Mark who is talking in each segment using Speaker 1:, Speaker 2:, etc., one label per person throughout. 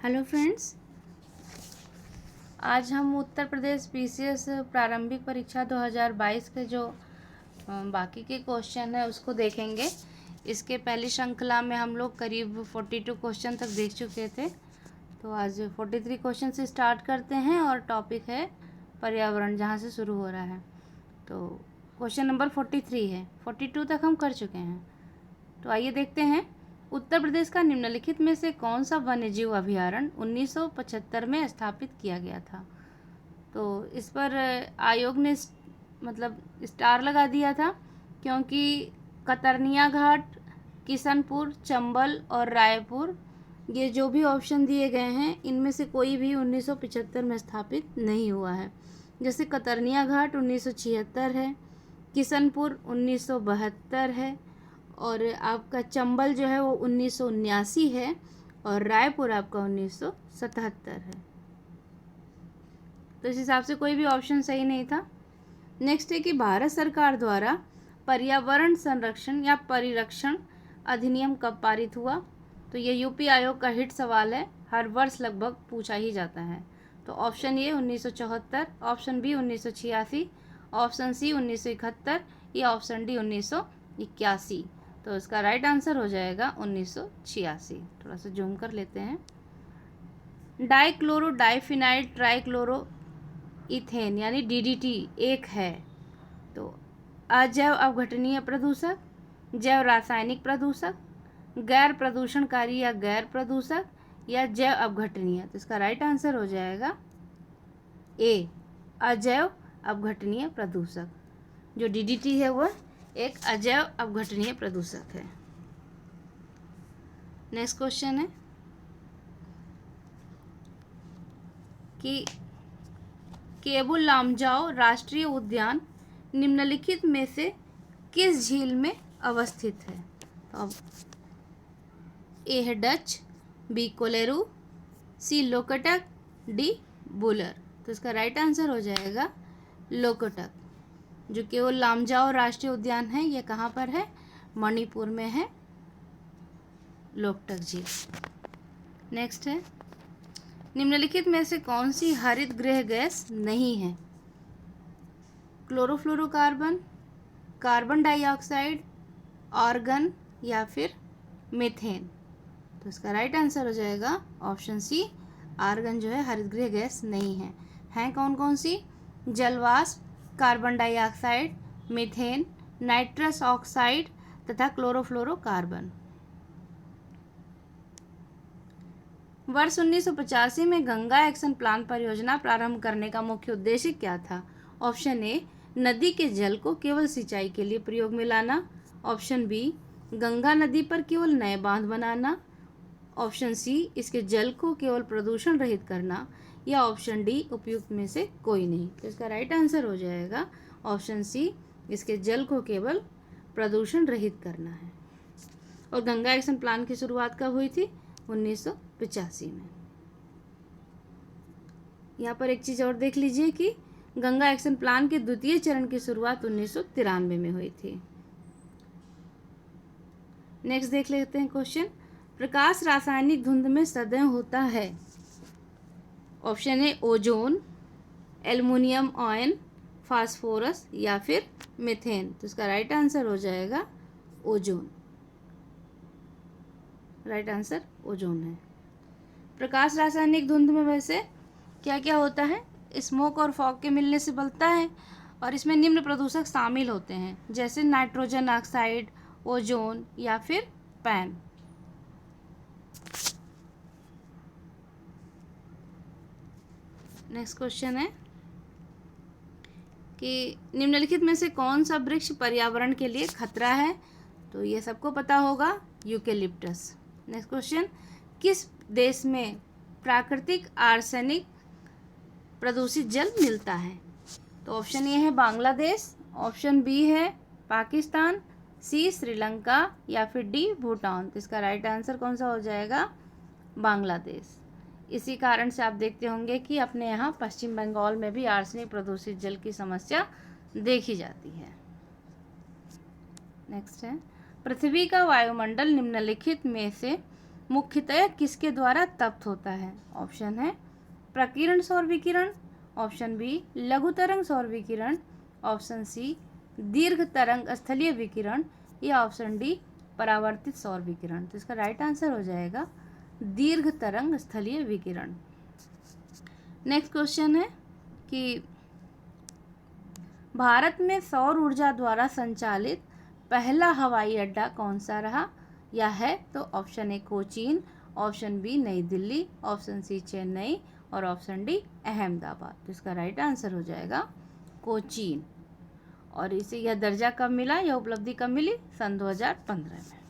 Speaker 1: Hello friends, आज हम Uttar Pradesh PCS प्रारंभिक परीक्षा 2022 के जो बाकी के क्वेश्चन है उसको देखेंगे। इसके पहली श्रृंखला में हम लोग करीब 42 क्वेश्चन तक देख चुके थे। तो आज 43 क्वेश्चन से स्टार्ट करते हैं और टॉपिक है पर्यावरण, जहाँ से शुरू हो रहा है। तो क्वेश्चन नंबर 43 है, 42 तक हम कर चुके हैं। तो आइए देखते हैं। उत्तर प्रदेश का निम्नलिखित में से कौन सा वन्यजीव अभयारण्य 1975 में स्थापित किया गया था? तो इस पर आयोग ने मतलब स्टार लगा दिया था, क्योंकि कतरनिया घाट, किशनपुर, चंबल और रायपुर, ये जो भी ऑप्शन दिए गए हैं इनमें से कोई भी 1975 में स्थापित नहीं हुआ है। जैसे कतरनिया घाट 1976 है, किशनपुर 1972 है, और आपका चंबल जो है वो 1979 है, और रायपुर आपका 1977 है। तो इस हिसाब से कोई भी ऑप्शन सही नहीं था। नेक्स्ट है कि भारत सरकार द्वारा पर्यावरण संरक्षण या परिरक्षण अधिनियम कब पारित हुआ? तो ये यूपी आयोग का हिट सवाल है, हर वर्ष लगभग पूछा ही जाता है। तो option A 1974, option B 1986, option C 1971 या ऑप्शन डी 1981। तो इसका राइट आंसर हो जाएगा 1986। थोड़ा सा जूम कर लेते हैं। डाइक्लोरो डाइफिनाइल ट्राइक्लोरो इथेन यानी डीडीटी एक है। तो अजैव अवघटनीय प्रदूषक, जैव रासायनिक प्रदूषक, गैर प्रदूषणकारी या गैर प्रदूषक, या जैव अवघटनीय। तो इसका राइट आंसर हो जाएगा ए, अजैव अवघटनीय प्रदूषक। जो डीडीटी है वह एक अजैव अवघटनीय प्रदूषक है। नेक्स्ट क्वेश्चन है कि केबुल लामजाओ राष्ट्रीय उद्यान निम्नलिखित में से किस झील में अवस्थित है? तो अब ए है डच, बी कोलेरू, सी लोकटक, डी बुलर। तो इसका राइट आंसर हो जाएगा लोकटक। जो केवल लामजाओ राष्ट्रीय उद्यान है ये कहाँ पर है? मणिपुर में है लोकटक झील। नेक्स्ट है, निम्नलिखित में से कौन सी हरित गृह गैस नहीं है? क्लोरोफ्लोरोकार्बन, कार्बन डाइऑक्साइड, आर्गन या फिर मीथेन। तो इसका राइट आंसर हो जाएगा ऑप्शन सी, आर्गन जो है हरित गृह गैस नहीं है। हैं कौन कौन सी? जलवाष्प, carbon dioxide, methane, nitrous oxide तथा क्लोरोफ्लोरोकार्बन। वर्ष 1985 में गंगा एक्शन प्लान परियोजना प्रारंभ करने का मुख्य उद्देश्य क्या था? ऑप्शन ए, नदी के जल को केवल सिंचाई के लिए प्रयोग में लाना, ऑप्शन बी, गंगा नदी पर केवल नए बांध बनाना, ऑप्शन सी, इसके जल को केवल प्रदूषण रहित करना, या ऑप्शन डी, उपयुक्त में से कोई नहीं। तो इसका राइट आंसर हो जाएगा ऑप्शन सी, इसके जल को केवल प्रदूषण रहित करना है। और गंगा एक्शन प्लान की शुरुआत कब हुई थी? 1985 में। यहाँ पर एक चीज़ और देख लीजिए कि गंगा एक्शन प्लान के द्वितीय चरण की शुरुआत 1993 में हुई थी। नेक्स्ट देख लेते हैं क्वेश्चन, प्रकाश रासायनिक धुंध में सदैव होता है? ऑप्शन ए ओजोन, एल्युमिनियम आयन, फास्फोरस या फिर मीथेन। तो इसका राइट आंसर हो जाएगा ओजोन। राइट आंसर ओजोन है। प्रकाश रासायनिक धुंध में वैसे क्या क्या होता है? स्मोक और फॉग के मिलने से बनता है, और इसमें निम्न प्रदूषक शामिल होते हैं, जैसे नाइट्रोजन ऑक्साइड, ओजोन या फिर पैन। नेक्स्ट क्वेश्चन है कि निम्नलिखित में से कौन सा वृक्ष पर्यावरण के लिए खतरा है? तो ये सबको पता होगा, यूकेलिप्टस। नेक्स्ट क्वेश्चन, किस देश में प्राकृतिक आर्सेनिक प्रदूषित जल मिलता है? तो ऑप्शन ए है बांग्लादेश, ऑप्शन बी है पाकिस्तान, सी श्रीलंका या फिर डी भूटान। तो इसका राइट आंसर कौन सा हो जाएगा? बांग्लादेश। इसी कारण से आप देखते होंगे कि अपने यहाँ पश्चिम बंगाल में भी आर्सेनिक प्रदूषित जल की समस्या देखी जाती है। नेक्स्ट है, पृथ्वी का वायुमंडल निम्नलिखित में से मुख्यतः किसके द्वारा तप्त होता है? ऑप्शन है प्रकीर्ण सौर विकिरण, ऑप्शन बी लघु तरंग सौर विकिरण, ऑप्शन सी दीर्घ तरंग स्थलीय विकिरण, या ऑप्शन डी परावर्तित सौर विकिरण। तो इसका राइट आंसर हो जाएगा दीर्घ तरंग स्थलीय विकिरण। नेक्स्ट क्वेश्चन है कि भारत में सौर ऊर्जा द्वारा संचालित पहला हवाई अड्डा कौन सा रहा? या है तो option A Cochin, option B New Delhi, option C Chennai और ऑप्शन डी अहमदाबाद। तो इसका राइट आंसर हो जाएगा कोचीन। और इसे यह दर्जा कब मिला, यह उपलब्धि कब मिली? सन 2015 में।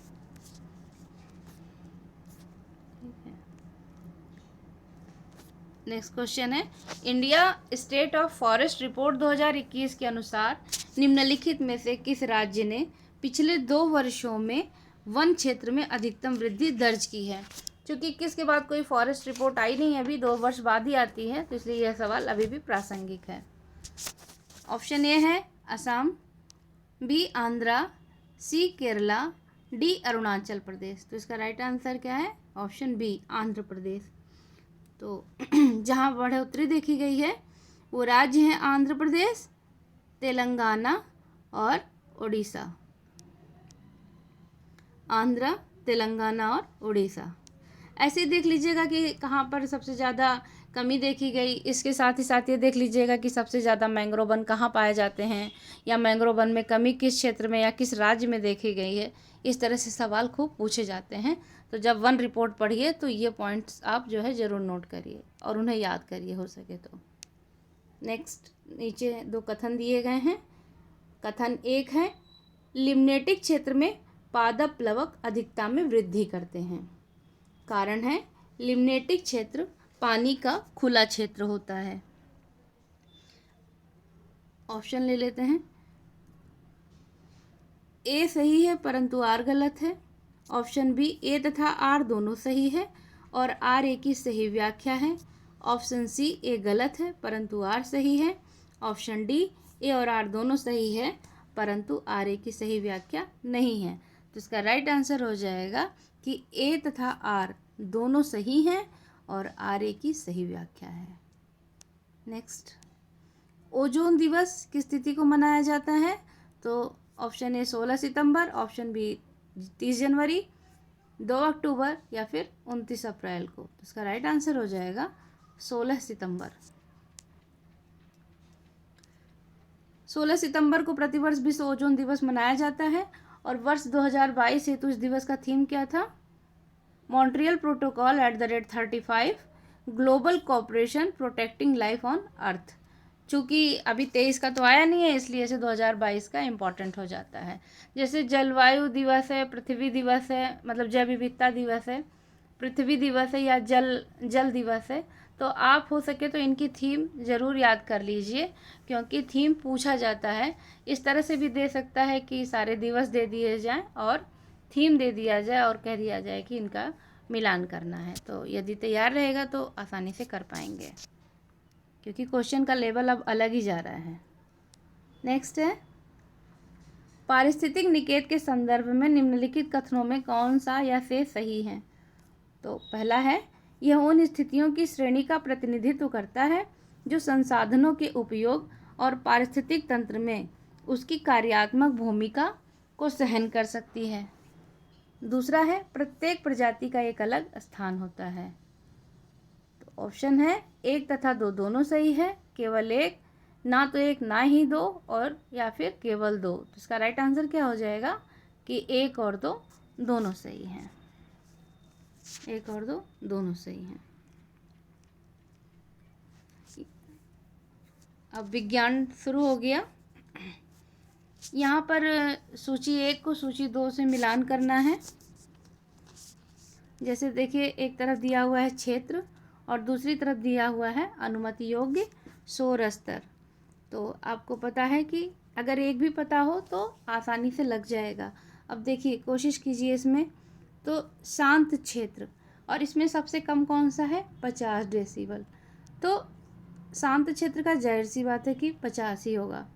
Speaker 1: नेक्स्ट क्वेश्चन है India state of forest report 2021 के अनुसार निम्नलिखित में से किस राज्य ने पिछले 2 वर्षों में वन क्षेत्र में अधिकतम वृद्धि दर्ज की है? क्योंकि किसके बाद कोई फॉरेस्ट रिपोर्ट आई नहीं है, अभी 2 वर्ष बाद ही आती है, तो इसलिए यह सवाल अभी भी प्रासंगिक है। ऑप्शन ए है असम, बी आंध्रा, सी केरला, डी अरुणाचल प्रदेश। तो इसका राइट आंसर क्या है? Option B Andhra Pradesh. तो जहाँ बढ़ोतरी देखी गई है वो राज्य हैं आंध्र प्रदेश, तेलंगाना और उड़ीसा। आंध्र, तेलंगाना और उड़ीसा। ऐसे ही देख लीजिएगा कि कहाँ पर सबसे ज़्यादा कमी देखी गई। इसके साथ ही साथ ये देख लीजिएगा कि सबसे ज़्यादा मैंग्रोव वन कहाँ पाए जाते हैं, या मैंग्रोव वन में कमी किस क्षेत्र में या किस राज्य में देखी गई है। इस तरह से सवाल खूब पूछे जाते हैं। तो जब वन रिपोर्ट पढ़िए तो ये पॉइंट्स आप जो है ज़रूर नोट करिए और उन्हें याद करिए हो सके तो। नेक्स्ट नीचे 2 कथन दिए गए हैं। कथन 1 है लिम्नेटिक क्षेत्र में पादप प्लवक अधिकता में वृद्धि करते हैं। कारण है लिम्नेटिक क्षेत्र पानी का खुला क्षेत्र होता है। ऑप्शन ले लेते हैं। ए सही है परंतु आर गलत है। ऑप्शन बी ए तथा आर दोनों सही है और आर ए की सही व्याख्या है। ऑप्शन सी ए गलत है परंतु आर सही है। ऑप्शन डी ए और आर दोनों सही है परंतु आर ए की सही व्याख्या नहीं है। तो इसका राइट आंसर हो जाएगा कि ए तथा आर दोनों सही हैं और आर ए की सही व्याख्या है। नेक्स्ट, ओजोन दिवस किस तिथि को मनाया जाता है? तो ऑप्शन ए 16 सितंबर, ऑप्शन बी 30 जनवरी, 2 अक्टूबर या फिर 29 अप्रैल को। तो इसका राइट आंसर हो जाएगा 16 सितंबर। 16 सितंबर को प्रतिवर्ष विश्व ओजोन दिवस मनाया जाता है और वर्ष 2022 हेतु इस दिवस का थीम क्या था? Montreal protocol @35 global cooperation protecting life on earth. चूँकि अभी 23 का तो आया नहीं है इसलिए इसे 2022 का इम्पॉर्टेंट हो जाता है। जैसे जलवायु दिवस है, पृथ्वी दिवस है, मतलब जैव विविधता दिवस है, पृथ्वी दिवस है या जल दिवस है, तो आप हो सके तो इनकी थीम ज़रूर याद कर लीजिए क्योंकि थीम पूछा जाता है। इस तरह से भी दे सकता है कि सारे दिवस दे दिए जाएं और थीम दे दिया जाए और कह दिया जाए कि इनका मिलान करना है। तो यदि तैयार रहेगा तो आसानी से कर पाएंगे क्योंकि क्वेश्चन का लेवल अब अलग ही जा रहा है। नेक्स्ट है पारिस्थितिक निकेत के संदर्भ में निम्नलिखित कथनों में कौन सा या से सही है? तो पहला है यह उन स्थितियों की श्रेणी का प्रतिनिधित्व करता है जो संसाधनों के उपयोग और पारिस्थितिक तंत्र में उसकी कार्यात्मक भूमिका को सहन कर सकती है। दूसरा है प्रत्येक प्रजाति का एक अलग स्थान होता है। तो ऑप्शन है 1 तथा 2 दोनों सही है, केवल 1, ना तो 1 ना ही 2 और या फिर केवल 2। तो इसका राइट आंसर क्या हो जाएगा कि 1 और 2 दोनों सही हैं। 1 और 2 दोनों सही हैं। अब विज्ञान शुरू हो गया। यहाँ पर सूची 1 को सूची 2 से मिलान करना है। जैसे देखिए एक तरफ दिया हुआ है क्षेत्र और दूसरी तरफ दिया हुआ है अनुमति योग्य सौर स्तर। तो आपको पता है कि अगर एक भी पता हो तो आसानी से लग जाएगा। अब देखिए कोशिश कीजिए इसमें। तो शांत क्षेत्र और इसमें सबसे कम कौन सा है? 50 डेसिबल। तो शांत क्षेत्र का जाहिर सी बात है कि 50 ही होगा।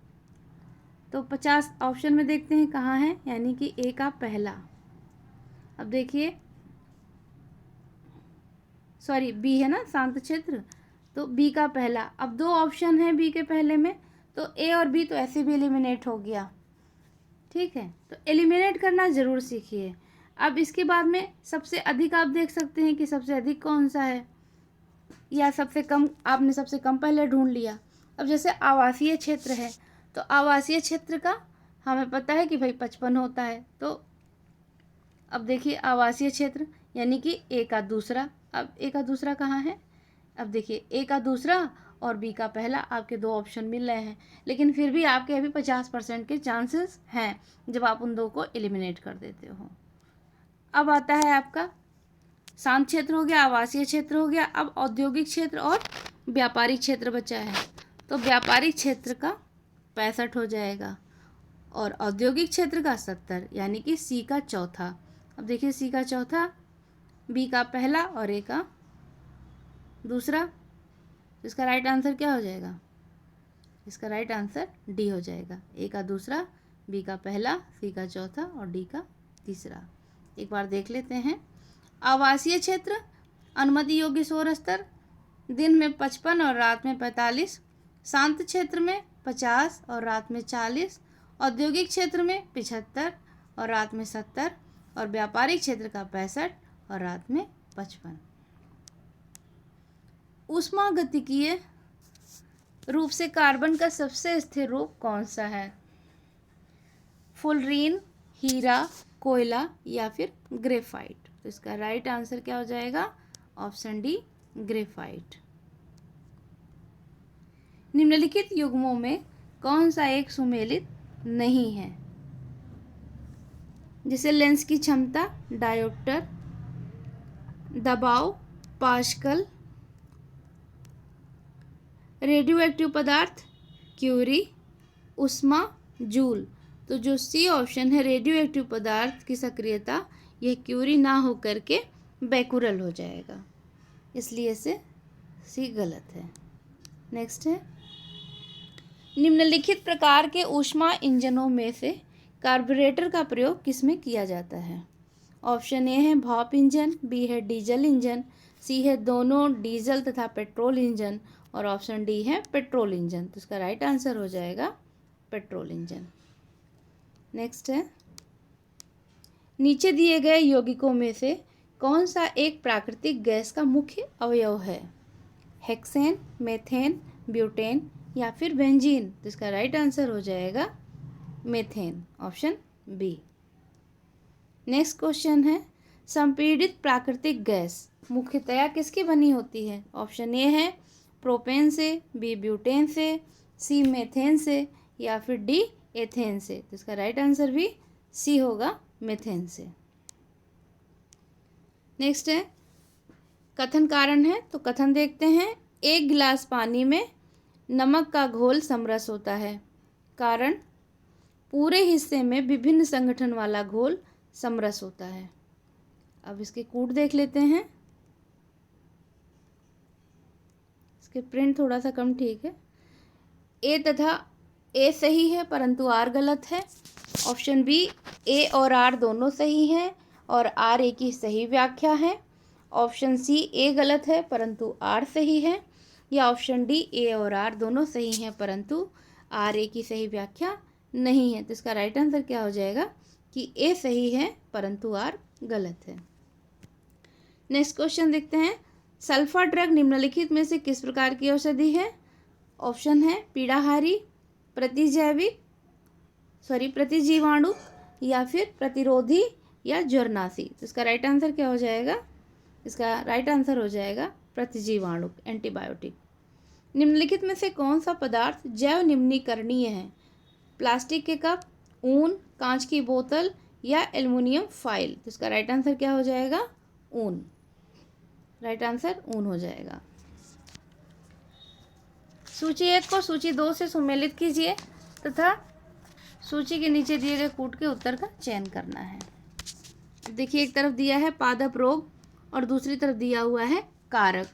Speaker 1: तो 50 ऑप्शन में देखते हैं कहाँ है, यानी कि ए का पहला। अब देखिए सॉरी बी है ना शांत क्षेत्र, तो बी का पहला। अब दो ऑप्शन है बी के पहले में, तो ए और बी तो ऐसे भी एलिमिनेट हो गया, ठीक है। तो एलिमिनेट करना ज़रूर सीखिए। अब इसके बाद में सबसे अधिक आप देख सकते हैं कि सबसे अधिक कौन सा है, या सबसे कम, आपने सबसे कम पहले ढूंढ लिया। अब जैसे आवासीय क्षेत्र है, तो आवासीय क्षेत्र का हमें पता है कि भाई 55 होता है। तो अब देखिए आवासीय क्षेत्र यानी कि ए का दूसरा, अब ए का दूसरा कहाँ है, अब देखिए ए का दूसरा और बी का पहला, आपके दो ऑप्शन मिल रहे हैं, लेकिन फिर भी आपके अभी 50% के चांसेस हैं जब आप उन दो को एलिमिनेट कर देते हो। अब आता है आपका शांत क्षेत्र हो गया, आवासीय क्षेत्र हो गया, अब औद्योगिक क्षेत्र और व्यापारिक क्षेत्र बचा है। तो व्यापारिक क्षेत्र का 65 हो जाएगा और औद्योगिक क्षेत्र का 70, यानी कि सी का चौथा। अब देखिए सी का चौथा, बी का पहला और ए का दूसरा, इसका राइट आंसर क्या हो जाएगा, इसका राइट आंसर डी हो जाएगा। ए का दूसरा, बी का पहला, सी का चौथा और डी का तीसरा। एक बार देख लेते हैं। आवासीय क्षेत्र अनुमति योग्य सौर स्तर दिन में 55 और रात में 45, शांत क्षेत्र में 50 और रात में 40, औद्योगिक क्षेत्र में 75 और रात में 70 और व्यापारिक क्षेत्र का 65 और रात में 55। ऊष्मागतिकीय रूप से कार्बन का सबसे स्थिर रूप कौन सा है, फुलरीन, हीरा, कोयला या फिर ग्रेफाइट। तो इसका राइट आंसर क्या हो जाएगा, ऑप्शन डी ग्रेफाइट। निम्नलिखित युग्मों में कौन सा एक सुमेलित नहीं है, जैसे लेंस की क्षमता डायोप्टर, दबाव पास्कल, रेडियो एक्टिव पदार्थ क्यूरी, उष्मा जूल। तो जो सी ऑप्शन है रेडियो एक्टिव पदार्थ की सक्रियता, यह क्यूरी ना हो करके बैकुरल हो जाएगा, इसलिए से सी गलत है। नेक्स्ट है, निम्नलिखित प्रकार के ऊष्मा इंजनों में से कार्बोरेटर का प्रयोग किसमें किया जाता है। ऑप्शन ए है भाप इंजन, बी है डीजल इंजन, सी है दोनों डीजल तथा पेट्रोल इंजन और ऑप्शन डी है पेट्रोल इंजन। तो इसका राइट आंसर हो जाएगा पेट्रोल इंजन। नेक्स्ट है, नीचे दिए गए यौगिकों में से कौन सा एक प्राकृतिक गैस का मुख्य अवयव है, हेक्सेन, मेथेन, ब्यूटेन या फिर बेंजीन। तो इसका राइट आंसर हो जाएगा methane, option B. Next question है, संपीड़ित प्राकृतिक गैस मुख्यतया किसकी बनी होती है। ऑप्शन ए है प्रोपेन से, बी ब्यूटेन से, सी मेथेन से या फिर डी एथेन से। तो इसका राइट आंसर भी सी होगा, मेथेन से। नेक्स्ट है, कथन कारण है, तो कथन देखते हैं। एक गिलास पानी में नमक का घोल समरस होता है, कारण पूरे हिस्से में विभिन्न संगठन वाला घोल समरस होता है। अब इसके कूट देख लेते हैं, इसके प्रिंट थोड़ा सा कम ठीक है। ए तथा ए सही है परंतु आर गलत है। ऑप्शन बी ए और आर दोनों सही हैं और आर ए की सही व्याख्या है। ऑप्शन सी ए गलत है परंतु आर सही है, या ऑप्शन डी ए और आर दोनों सही हैं परंतु आर ए की सही व्याख्या नहीं है। तो इसका राइट आंसर क्या हो जाएगा कि ए सही है परंतु आर गलत है। नेक्स्ट क्वेश्चन देखते हैं, सल्फा ड्रग निम्नलिखित में से किस प्रकार की औषधि है। ऑप्शन है पीड़ाहारी, प्रतिजीवाणु या फिर प्रतिरोधी या ज्वरनाशी। तो इसका राइट आंसर क्या हो जाएगा, इसका राइट आंसर हो जाएगा प्रतिजीवाणु, एंटीबायोटिक। निम्नलिखित में से कौन सा पदार्थ जैव निम्नीकरणीय है, प्लास्टिक के कप, ऊन, कांच की बोतल या एल्युमिनियम फाइल। तो इसका राइट आंसर क्या हो जाएगा, ऊन। राइट आंसर ऊन हो जाएगा। सूची 1 को सूची 2 से सुमेलित कीजिए तथा सूची के नीचे दिए गए कूट के उत्तर का चयन करना है। देखिए एक तरफ दिया है पादप रोग और दूसरी तरफ दिया हुआ है कारक।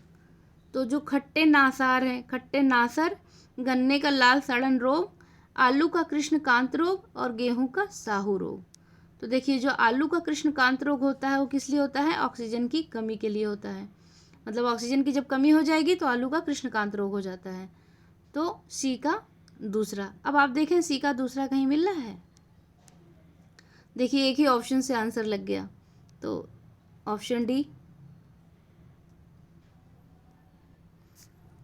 Speaker 1: तो जो खट्टे नासार है, खट्टे नासर, गन्ने का लाल सड़न रोग, आलू का कृष्णकांत रोग और गेहूं का साहू रोग। तो देखिए जो आलू का कृष्णकांत रोग होता है वो किस लिए होता है, ऑक्सीजन की कमी के लिए होता है। मतलब ऑक्सीजन की जब कमी हो जाएगी तो आलू का कृष्णकांत रोग हो जाता है। तो सी का दूसरा। अब आप देखें सी का दूसरा कहीं मिल रहा है? देखिए एक ही ऑप्शन से आंसर लग गया, तो ऑप्शन डी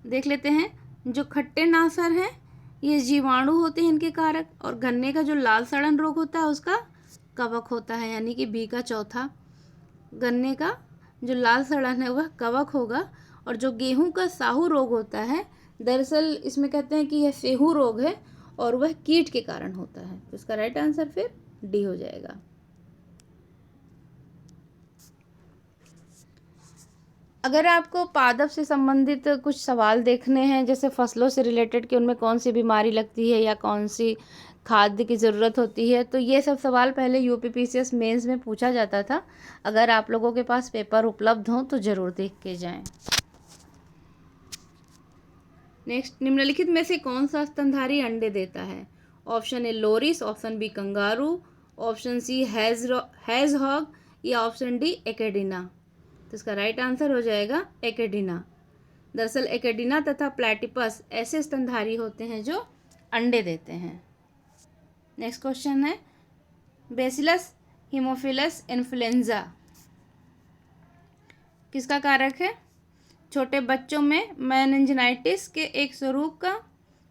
Speaker 1: देख लेते हैं। जो खट्टे नासर हैं ये जीवाणु होते हैं इनके कारक, और गन्ने का जो लाल सड़न रोग होता है उसका कवक होता है, यानी कि बी का चौथा। गन्ने का जो लाल सड़न है वह कवक होगा, और जो गेहूं का साहू रोग होता है दरअसल इसमें कहते हैं कि यह सेहू रोग है और वह कीट के कारण होता है। तो इसका राइट आंसर फिर डी हो जाएगा। अगर आपको पादप से संबंधित कुछ सवाल देखने हैं, जैसे फसलों से रिलेटेड कि उनमें कौन सी बीमारी लगती है या कौन सी खाद्य की ज़रूरत होती है, तो ये सब सवाल पहले यूपीपीसीएस मेंस में पूछा जाता था। अगर आप लोगों के पास पेपर उपलब्ध हों तो ज़रूर देख के जाएं। नेक्स्ट, निम्नलिखित में से कौन सा स्तनधारी अंडे देता है? Option A loris, option B kangaroo, option C hedgehog या ऑप्शन डी एकेडिना। तो इसका राइट आंसर हो जाएगा एकेडिना। दरअसल एकेडिना तथा प्लैटिपस ऐसे स्तनधारी होते हैं जो अंडे देते हैं। नेक्स्ट क्वेश्चन है बेसिलस हीमोफिलस इन्फ्लुएंजा किसका कारक है? छोटे बच्चों में मेनिंजाइटिस के एक स्वरूप का,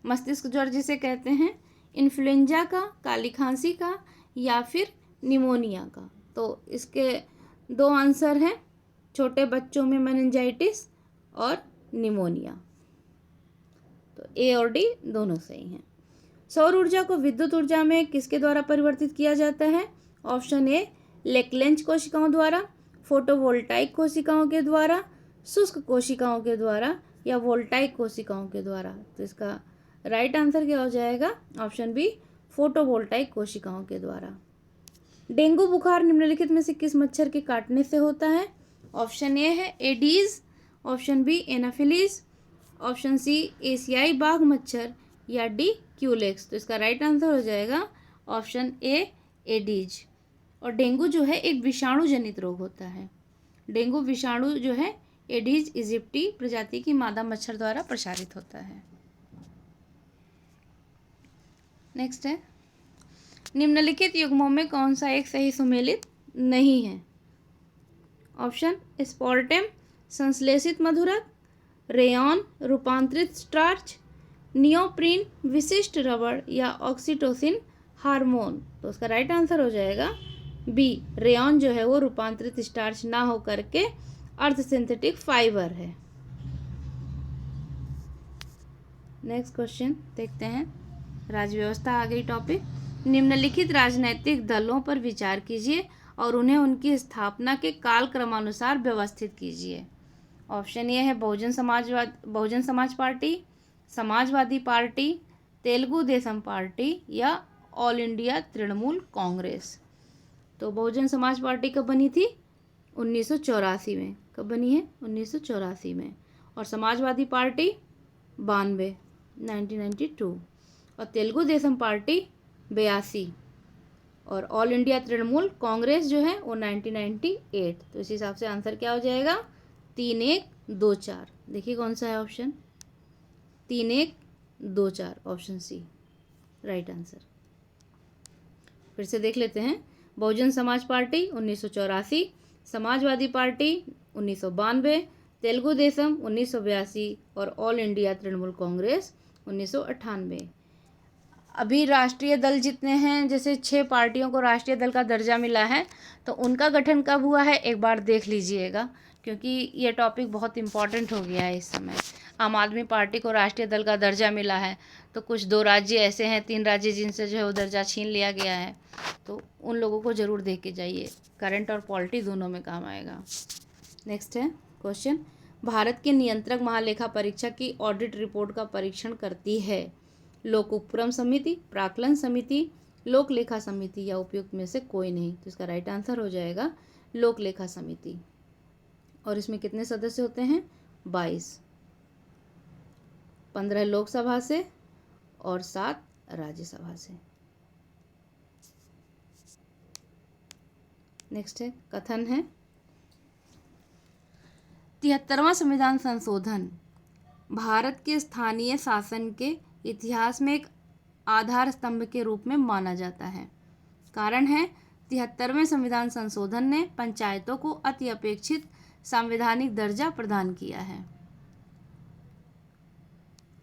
Speaker 1: मस्तिष्क ज्वर जिसे कहते हैं, इन्फ्लुएंजा का, काली खांसी का, या फिर निमोनिया का। तो इसके दो आंसर हैं, छोटे बच्चों में मेनिंजाइटिस और निमोनिया। तो ए और डी दोनों सही हैं। सौर ऊर्जा को विद्युत ऊर्जा में किसके द्वारा परिवर्तित किया जाता है? ऑप्शन ए लेक्लेंच कोशिकाओं द्वारा, फोटोवोल्टाइक कोशिकाओं के द्वारा, शुष्क कोशिकाओं के द्वारा, या वोल्टाइक कोशिकाओं के द्वारा। तो इसका राइट आंसर क्या हो जाएगा? ऑप्शन बी फोटोवोल्टाइक कोशिकाओं के द्वारा। डेंगू बुखार निम्नलिखित में से किस मच्छर के काटने से होता है? ऑप्शन ए है Aedes, option B Anopheles, option C एशियाई बाघ मच्छर, या डी क्यूलेक्स। तो इसका राइट आंसर हो जाएगा ऑप्शन ए एडीज। और डेंगू जो है एक विषाणु जनित रोग होता है। डेंगू विषाणु जो है एडीज इजिप्टी प्रजाति की मादा मच्छर द्वारा प्रसारित होता है। नेक्स्ट है निम्नलिखित युग्मों में कौन सा एक सही सुमेलित नहीं है? ऑप्शन स्पोर्टेम संश्लेषित मधुरक, रेयॉन रूपांतरित स्टार्च, नियोप्रीन विशिष्ट रबड़, या ऑक्सीटोसिन हार्मोन। तो उसका राइट आंसर हो जाएगा बी रेयॉन जो है वो रूपांतरित स्टार्च ना हो करके अर्ध सिंथेटिक फाइबर है। नेक्स्ट क्वेश्चन देखते हैं। राज्य व्यवस्था आ गई टॉपिक। निम्नलिखित राजनैतिक दलों पर विचार कीजिए और उन्हें उनकी स्थापना के काल क्रमानुसार व्यवस्थित कीजिए। ऑप्शन ए है बहुजन Samaj party, Samajwadi party, Telugu Desam party, या ऑल इंडिया तृणमूल कांग्रेस। तो बहुजन समाज पार्टी कब बनी थी? 1984 में। कब बनी है? 1984 में। और समाजवादी पार्टी 1992, और तेलुगु देशम पार्टी 82, और ऑल इंडिया तृणमूल कांग्रेस जो है वो 1998। तो इस हिसाब से आंसर क्या हो जाएगा? 3, 1, 2, 4। देखिए कौन सा है option? 3, 1, 2, 4 option C right answer. फिर से देख लेते हैं। बहुजन समाज पार्टी 1984, समाजवादी पार्टी 1992, तेलुगु देशम 1982, और ऑल इंडिया तृणमूल कांग्रेस 1998। अभी राष्ट्रीय दल जितने हैं, जैसे 6 पार्टियों को राष्ट्रीय दल का दर्जा मिला है, तो उनका गठन कब हुआ है एक बार देख लीजिएगा, क्योंकि ये टॉपिक बहुत इम्पॉर्टेंट हो गया है इस समय। आम आदमी पार्टी को राष्ट्रीय दल का दर्जा मिला है, तो कुछ 2 राज्य ऐसे हैं, 3 राज्य जिनसे जो है वो दर्जा छीन लिया गया है, तो उन लोगों को ज़रूर देख के जाइए, करंट और पॉलिटी दोनों में काम आएगा। नेक्स्ट है क्वेश्चन, भारत के नियंत्रक महालेखा परीक्षक की ऑडिट रिपोर्ट का परीक्षण करती है? लोक उपक्रम समिति, प्राक्कलन समिति, लोक लेखा समिति, या उपयुक्त में से कोई नहीं। तो इसका राइट आंसर हो जाएगा लोक लेखा समिति। और इसमें कितने सदस्य होते हैं? 22, 15 लोकसभा से और 7 राज्यसभा से। नेक्स्ट है कथन है 73वां संविधान संशोधन भारत के स्थानीय शासन के इतिहास में एक आधार स्तंभ के रूप में माना जाता है। कारण है 73वें संविधान संशोधन ने पंचायतों को अति अपेक्षित संवैधानिक दर्जा प्रदान किया है।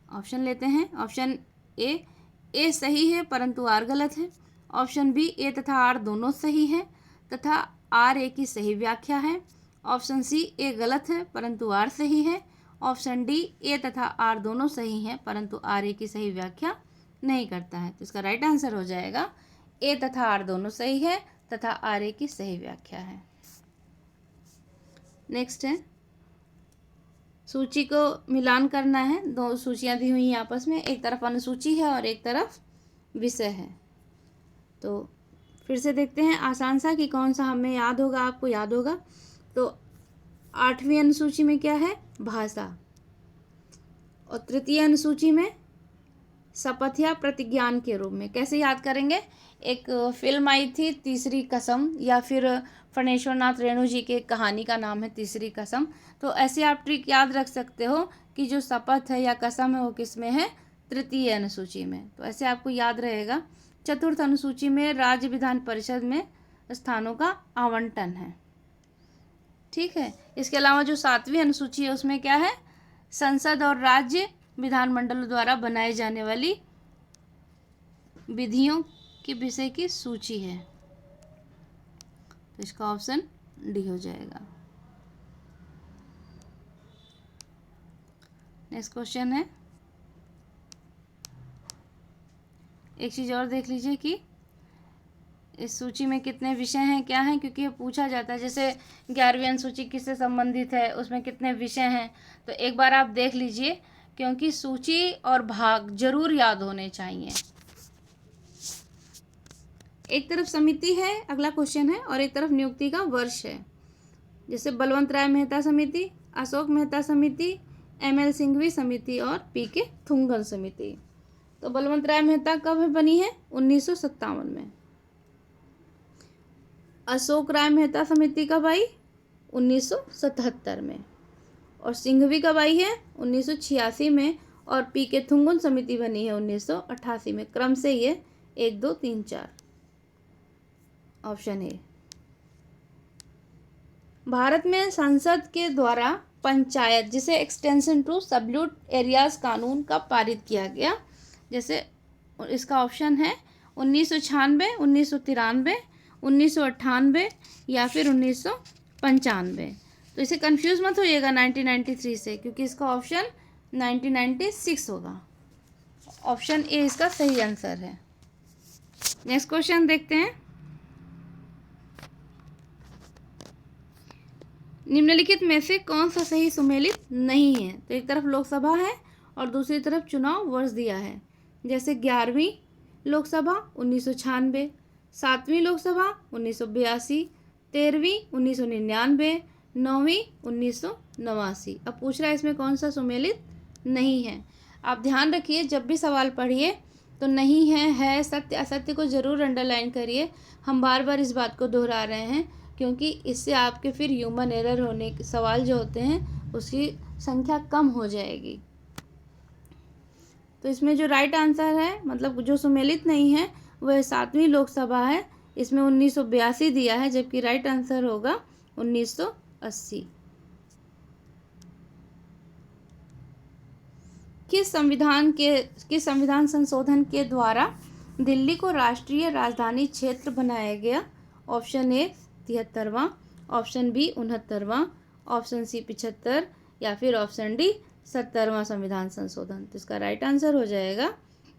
Speaker 1: ऑप्शन लेते हैं। ऑप्शन ए सही है परंतु आर गलत है। ऑप्शन बी ए तथा आर दोनों सही है तथा आर ए की सही व्याख्या है। ऑप्शन सी ए गलत है परंतु आर सही है। ऑप्शन डी ए तथा आर दोनों सही हैं परंतु आर ए की सही व्याख्या नहीं करता है। तो इसका राइट आंसर हो जाएगा ए तथा आर दोनों सही है तथा आर ए की सही व्याख्या है। नेक्स्ट है, सूची को मिलान करना है। दो सूचियां दी हुई हैं आपस में, एक तरफ अनुसूची है और एक तरफ विषय है। तो फिर से देखते हैं आसान सा कि कौन सा हमें याद होगा, आपको याद होगा। तो 8वीं अनुसूची में क्या है? भाषा। और तृतीय अनुसूची में शपथ या प्रतिज्ञान के रूप में। कैसे याद करेंगे? एक फिल्म आई थी तीसरी कसम, या फिर फणेश्वर नाथ रेणु जी के कहानी का नाम है तीसरी कसम। तो ऐसे आप ट्रिक याद रख सकते हो कि जो शपथ है या कसम है वो किस में है? तृतीय अनुसूची में। तो ऐसे आपको याद रहेगा। चतुर्थ अनुसूची में राज्य विधान परिषद में स्थानों का आवंटन है। ठीक है। इसके अलावा जो 7वीं अनुसूची है उसमें क्या है? संसद और राज्य विधानमंडल द्वारा बनाए जाने वाली विधियों के विषय की सूची है। तो इसका ऑप्शन डी हो जाएगा। नेक्स्ट क्वेश्चन है, एक चीज़ और देख लीजिए कि इस सूची में कितने विषय हैं, क्या हैं, क्योंकि ये पूछा जाता है। जैसे 11वीं अनुसूची किससे संबंधित है, उसमें कितने विषय हैं। तो एक बार आप देख लीजिए, क्योंकि सूची और भाग जरूर याद होने चाहिए। एक तरफ समिति है, अगला क्वेश्चन है, और एक तरफ नियुक्ति का वर्ष है। जैसे बलवंत राय मेहता समिति, अशोक मेहता समिति, ML सिंघवी समिति और PK थुंगन समिति। तो बलवंत राय मेहता कब बनी है? 1957 में। अशोक राय मेहता समिति कब आई? 1977 में। और सिंघवी कब आई है? 1986 में। और PK थुंगन समिति बनी है 1988 में। क्रम से ये 1 2 3 4। Option A. भारत में संसद के द्वारा पंचायत, जिसे एक्सटेंशन टू सबल्यूट एरियाज कानून कब पारित किया गया? जैसे इसका ऑप्शन है 1996, 1993, 1998 या फिर 1995। तो इसे कंफ्यूज मत होइएगा 1993 से, क्योंकि इसका ऑप्शन 1996 होगा। ऑप्शन ए इसका सही आंसर है। नेक्स्ट क्वेश्चन देखते हैं। निम्नलिखित में से कौन सा सही सुमेलित नहीं है? तो एक तरफ लोकसभा है और दूसरी तरफ चुनाव वर्ष दिया है। जैसे 11वीं लोकसभा 1996, 7वीं लोकसभा 1982, 13वीं 1999, 9वीं 1989। अब पूछ रहा है इसमें कौन सा सुमेलित नहीं है। आप ध्यान रखिए, जब भी सवाल पढ़िए तो नहीं है, सत्य असत्य को ज़रूर अंडरलाइन करिए। हम बार बार इस बात को दोहरा रहे हैं क्योंकि इससे आपके फिर ह्यूमन एरर होने के सवाल जो होते हैं उसकी संख्या कम हो जाएगी। तो इसमें जो राइट आंसर है, मतलब जो सुमेलित नहीं है, वह 7वीं लोकसभा है। इसमें 1982 दिया है, जबकि राइट आंसर होगा 1980। किस संविधान संशोधन के द्वारा दिल्ली को राष्ट्रीय राजधानी क्षेत्र बनाया गया? ऑप्शन ए 73वां, ऑप्शन बी 69वां, ऑप्शन सी 75 या फिर ऑप्शन डी 70वां संविधान संशोधन। तो इसका राइट आंसर हो जाएगा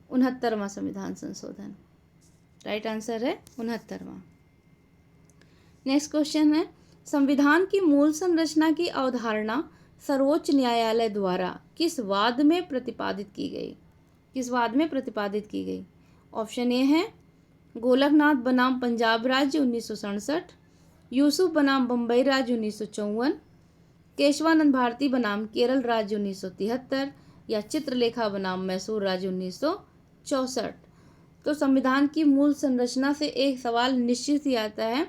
Speaker 1: 69वां संविधान संशोधन। राइट आंसर है 69वां। नेक्स्ट क्वेश्चन है, संविधान की मूल संरचना की अवधारणा सर्वोच्च न्यायालय द्वारा किस वाद में प्रतिपादित की गई? किस वाद में प्रतिपादित की गई? ऑप्शन ए है गोलकनाथ बनाम पंजाब राज्य 1967, यूसुफ बनाम बम्बई राज्य 1954, केशवानंद भारती बनाम केरल राज्य 1973 या चित्रलेखा बनाम मैसूर राज्य 1964। तो संविधान की मूल संरचना से एक सवाल निश्चित ही आता है।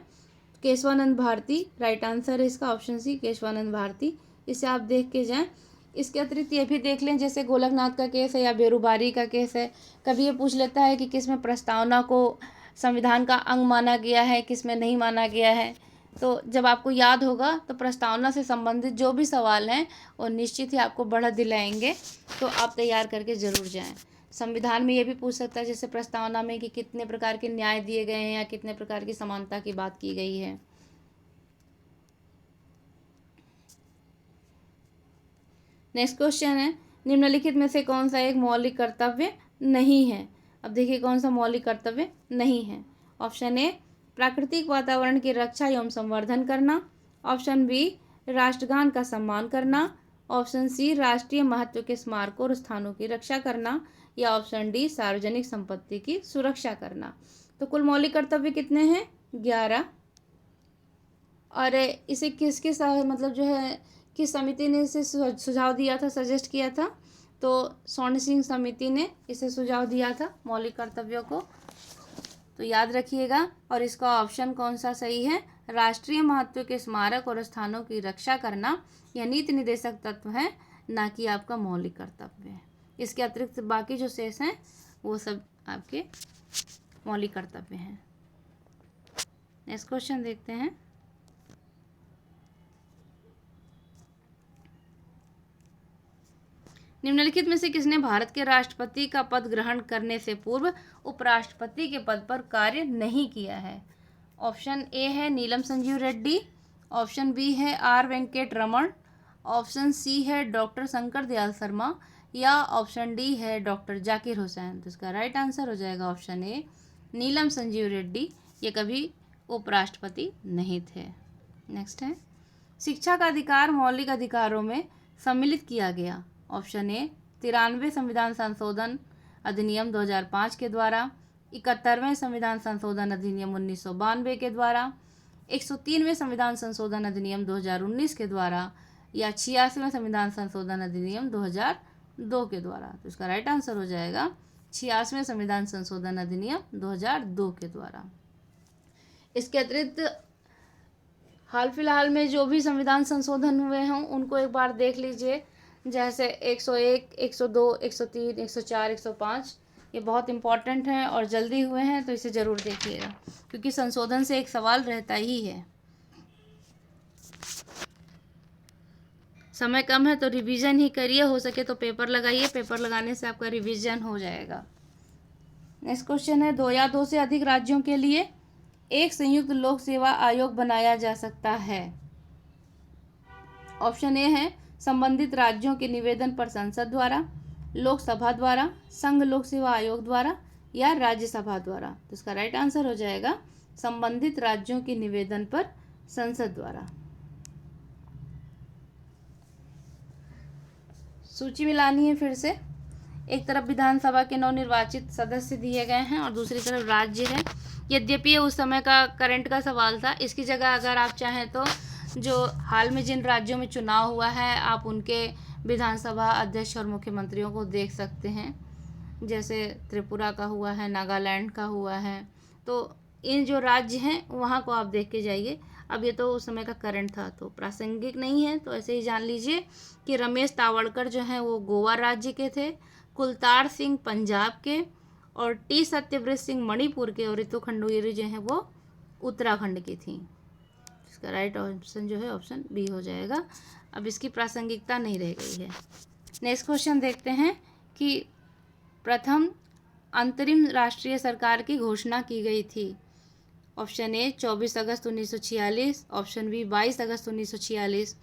Speaker 1: केशवानंद भारती राइट आंसर है इसका, ऑप्शन सी केशवानंद भारती। इसे आप देख के जाएं। इसके अतिरिक्त ये भी देख लें, जैसे गोलकनाथ का केस है या बेरुबारी का केस है, कभी ये पूछ लेता है कि किस में प्रस्तावना को संविधान का अंग माना गया है, किस में नहीं माना गया है। तो जब आपको याद होगा तो प्रस्तावना से संबंधित जो भी सवाल हैं वो निश्चित ही आपको बढ़त दिलाएंगे, तो आप तैयार करके ज़रूर जाएं। संविधान में ये भी पूछ सकता है, जैसे प्रस्तावना में, कि कितने प्रकार के न्याय दिए गए हैं या कितने प्रकार की समानता की बात की गई है। नेक्स्ट क्वेश्चन है, निम्नलिखित में से कौन सा एक मौलिक कर्तव्य नहीं है। अब देखिए कौन सा मौलिक कर्तव्य नहीं है। ऑप्शन ए, प्राकृतिक वातावरण की रक्षा एवं संवर्धन करना। ऑप्शन बी, राष्ट्रगान का सम्मान करना। ऑप्शन सी, राष्ट्रीय महत्व के स्मारकों और स्थानों की रक्षा करना। या ऑप्शन डी, सार्वजनिक संपत्ति की सुरक्षा करना। तो कुल मौलिक कर्तव्य कितने हैं? 11। और इसे किसके मतलब जो है किस समिति ने इसे सुझाव दिया था, सजेस्ट किया था? तो स्वर्ण सिंह समिति ने इसे सुझाव दिया था मौलिक कर्तव्यों को। तो याद रखिएगा। और इसका ऑप्शन कौन सा सही है? राष्ट्रीय महत्व के स्मारक और स्थानों की रक्षा करना यह नीति निर्देशक तत्व है, ना कि आपका मौलिक कर्तव्य है। इसके अतिरिक्त बाकी जो शेष हैं वो सब आपके मौलिक कर्तव्य हैं। नेक्स्ट क्वेश्चन देखते हैं। निम्नलिखित में से किसने भारत के राष्ट्रपति का पद ग्रहण करने से पूर्व उपराष्ट्रपति के पद पर कार्य नहीं किया है? ऑप्शन ए है नीलम संजीव रेड्डी। ऑप्शन बी है R Venkat Raman. Option C है डॉक्टर शंकर दयाल शर्मा। या ऑप्शन डी है डॉक्टर जाकिर हुसैन। तो इसका राइट आंसर हो जाएगा ऑप्शन ए, नीलम संजीव रेड्डी। ये कभी उपराष्ट्रपति नहीं थे। नेक्स्ट है, शिक्षा का अधिकार मौलिक अधिकारों में सम्मिलित किया गया। ऑप्शन ए, 93वें संविधान संशोधन अधिनियम 2005 के द्वारा। 71वें संविधान संशोधन अधिनियम 1992 के द्वारा। 103वें संविधान संशोधन अधिनियम 2019 के द्वारा। या 86वें संविधान संशोधन अधिनियम 2002 के द्वारा। तो इसका राइट आंसर हो जाएगा 86वें संविधान संशोधन अधिनियम 2002 के द्वारा। इसके अतिरिक्त हाल फिलहाल में जो भी संविधान संशोधन हुए हों उनको एक बार देख लीजिए, जैसे 101, 102, 103, 104, 105। ये बहुत इम्पॉर्टेंट हैं और जल्दी हुए हैं, तो इसे ज़रूर देखिएगा, क्योंकि संशोधन से एक सवाल रहता ही है। समय कम है तो रिवीजन ही करिए, हो सके तो पेपर लगाइए, पेपर लगाने से आपका रिवीजन हो जाएगा। नेक्स्ट क्वेश्चन है, 2 या 2 से अधिक राज्यों के लिए एक संयुक्त लोक सेवा आयोग बनाया जा सकता है। ऑप्शन ए है संबंधित राज्यों के निवेदन पर संसद द्वारा, लोकसभा द्वारा, संघ लोक सेवा आयोग द्वारा या राज्यसभा द्वारा। तो इसका राइट आंसर हो जाएगा संबंधित राज्यों के निवेदन पर संसद द्वारा। सूची मिलानी है फिर से। एक तरफ विधानसभा के नवनिर्वाचित सदस्य दिए गए हैं और दूसरी तरफ राज्य है। यद्यपि ये उस समय का करंट का सवाल था, इसकी जगह अगर आप चाहें तो जो हाल में जिन राज्यों में चुनाव हुआ है आप उनके विधानसभा अध्यक्ष और मुख्यमंत्रियों को देख सकते हैं। जैसे त्रिपुरा का हुआ है, नागालैंड का हुआ है, तो इन जो राज्य हैं वहाँ को आप देख के जाइए। अब ये तो उस समय का करंट था तो प्रासंगिक नहीं है, तो ऐसे ही जान लीजिए कि रमेश तावड़कर जो हैं वो गोवा राज्य के थे, कुलतार सिंह पंजाब के, और टी सत्यव्रत सिंह मणिपुर के, और रितु खंडूरी जो हैं वो उत्तराखंड की थी। इसका राइट ऑप्शन जो है ऑप्शन बी हो जाएगा। अब इसकी प्रासंगिकता नहीं रह गई है। नेक्स्ट क्वेश्चन देखते हैं कि प्रथम अंतरिम राष्ट्रीय सरकार की घोषणा की गई थी। ऑप्शन ए 24 अगस्त 1946, ऑप्शन बी 22 अगस्त 1946,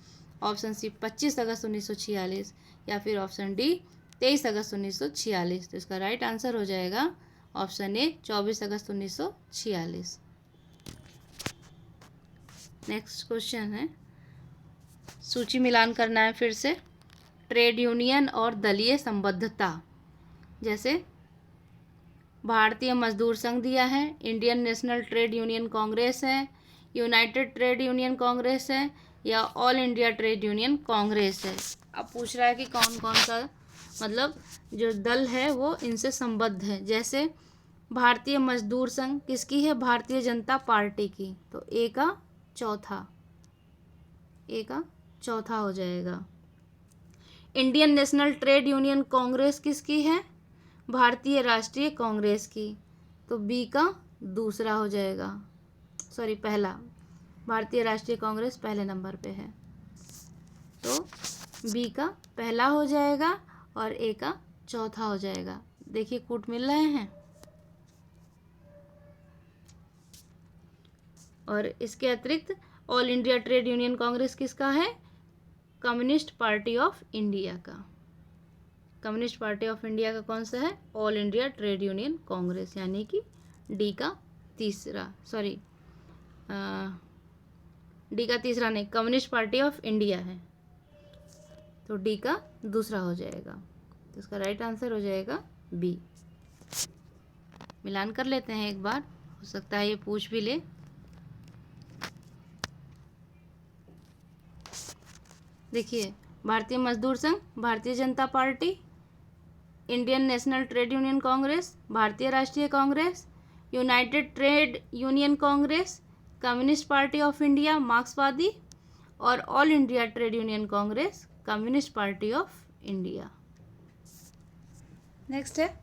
Speaker 1: ऑप्शन सी 25 अगस्त 1946 या फिर ऑप्शन डी 23 अगस्त 1946। तो इसका राइट आंसर हो जाएगा ऑप्शन ए 24 अगस्त 1946। नेक्स्ट क्वेश्चन है, सूची मिलान करना है फिर से। ट्रेड यूनियन और दलीय संबद्धता, जैसे भारतीय मजदूर संघ दिया है, Indian national trade union Congress है, यूनाइटेड ट्रेड यूनियन कांग्रेस है या all India trade union Congress है। अब पूछ रहा है कि कौन कौन सा मतलब जो दल है वो इनसे संबद्ध है। जैसे भारतीय मजदूर संघ किसकी है? भारतीय जनता पार्टी की। तो ए का चौथा हो जाएगा। Indian national trade union Congress किसकी है? भारतीय राष्ट्रीय कांग्रेस की, तो बी का दूसरा हो जाएगा, सॉरी पहला। भारतीय राष्ट्रीय कांग्रेस पहले नंबर पे है, तो बी का पहला हो जाएगा और ए का चौथा हो जाएगा। देखिए कूट मिल रहे हैं। और इसके अतिरिक्त all India trade union Congress किसका है? कम्युनिस्ट पार्टी ऑफ इंडिया का। कम्युनिस्ट पार्टी ऑफ इंडिया का कौन सा है? All India trade union Congress, यानी कि डी का तीसरा, सॉरी डी का तीसरा नहीं, कम्युनिस्ट पार्टी ऑफ इंडिया है, तो डी का दूसरा हो जाएगा। तो इसका राइट आंसर हो जाएगा बी। मिलान कर लेते हैं एक बार, हो सकता है ये पूछ भी ले। देखिए, भारतीय मजदूर संघ, Bharatiya Janata party, Indian national trade union Congress, भारतीय राष्ट्रीय Congress, United trade union Congress, communist party of India मार्क्सवादी, और all India trade union Congress communist party of India. Next है,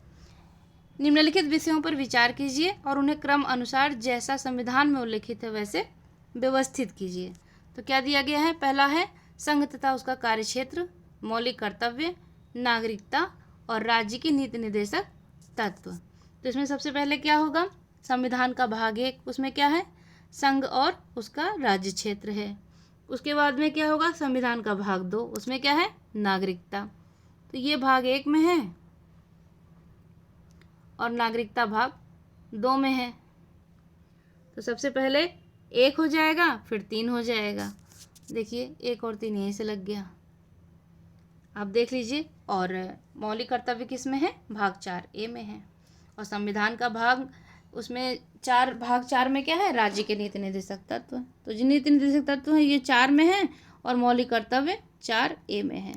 Speaker 1: निम्नलिखित विषयों पर विचार कीजिए और उन्हें क्रम अनुसार जैसा संविधान में उल्लिखित है वैसे व्यवस्थित कीजिए। तो क्या दिया गया है? पहला है संघ तथा उसका कार्यक्षेत्र, मौलिक कर्तव्य, नागरिकता और राज्य की नीति निर्देशक तत्व। तो इसमें सबसे पहले क्या होगा? संविधान का भाग 1, उसमें क्या है? संघ और उसका राज्य क्षेत्र है। उसके बाद में क्या होगा? संविधान का भाग 2, उसमें क्या है? नागरिकता। तो ये भाग 1 में है और नागरिकता भाग 2 में है। तो सबसे पहले 1 हो जाएगा, फिर 3 हो जाएगा। देखिए 1 और 3 यहीं से लग गया, आप देख लीजिए। और मौलिक कर्तव्य किस में है? भाग 4 ए में है। और संविधान का भाग, उसमें भाग 4 में क्या है? राज्य के नीति निर्देशक तत्व। तो जो नीति निर्देशक तत्व है ये 4 में है और मौलिक कर्तव्य 4 ए में है।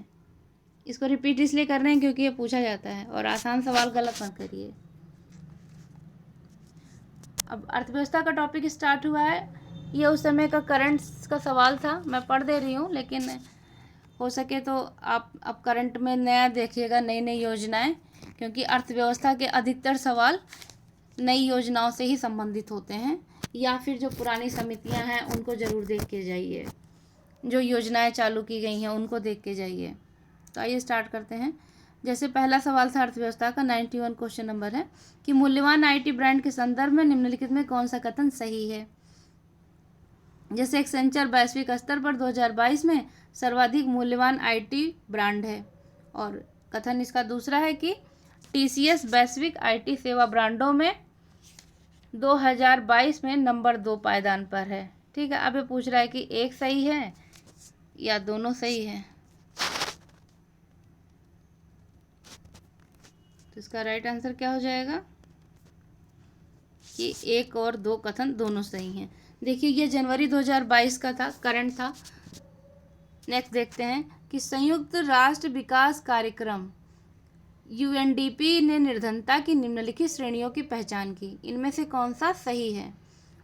Speaker 1: इसको रिपीट इसलिए कर रहे हैं क्योंकि ये पूछा जाता है, और आसान सवाल गलत मत करिए। अब अर्थव्यवस्था का टॉपिक स्टार्ट हुआ है। ये उस समय का करंट्स का सवाल था, मैं पढ़ दे रही हूँ, लेकिन हो सके तो आप अब करंट में नया देखिएगा, नई नई योजनाएं, क्योंकि अर्थव्यवस्था के अधिकतर सवाल नई योजनाओं से ही संबंधित होते हैं, या फिर जो पुरानी समितियां हैं उनको ज़रूर देख के जाइए, जो योजनाएं चालू की गई हैं उनको देख के जाइए। तो आइए स्टार्ट करते हैं। जैसे पहला सवाल था अर्थव्यवस्था का, 91 क्वेश्चन नंबर है कि मूल्यवान आईटी ब्रांड के संदर्भ में निम्नलिखित में कौन सा कथन सही है? जैसे एक्सेंचर वैश्विक स्तर पर 2022 में सर्वाधिक मूल्यवान आईटी ब्रांड है, और कथन इसका दूसरा है कि टीसीएस वैश्विक आईटी सेवा ब्रांडों में 2022 में नंबर 2 पायदान पर है। ठीक है, अब ये पूछ रहा है कि एक सही है या दोनों सही है। तो इसका राइट आंसर क्या हो जाएगा कि 1 और 2 कथन दोनों सही हैं। देखिए ये जनवरी 2022 का था, करंट था। नेक्स्ट देखते हैं कि संयुक्त राष्ट्र विकास कार्यक्रम यूएनडीपी ने निर्धनता की निम्नलिखित श्रेणियों की पहचान की, इनमें से कौन सा सही है?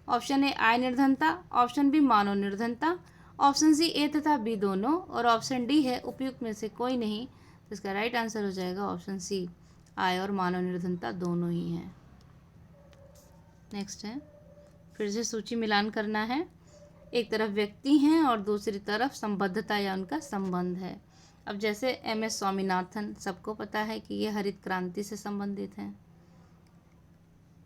Speaker 1: ऑप्शन ए आय निर्धनता, ऑप्शन बी मानव निर्धनता, ऑप्शन सी ए तथा बी दोनों, और ऑप्शन डी है उपयुक्त में से कोई नहीं। तो इसका राइट आंसर हो जाएगा ऑप्शन सी, आय और मानव निर्धनता दोनों ही हैं। नेक्स्ट है, फिर से सूची मिलान करना है। एक तरफ व्यक्ति हैं और दूसरी तरफ संबद्धता या उनका संबंध है। अब जैसे एम.एस. स्वामीनाथन, सबको पता है कि ये हरित क्रांति से संबंधित हैं।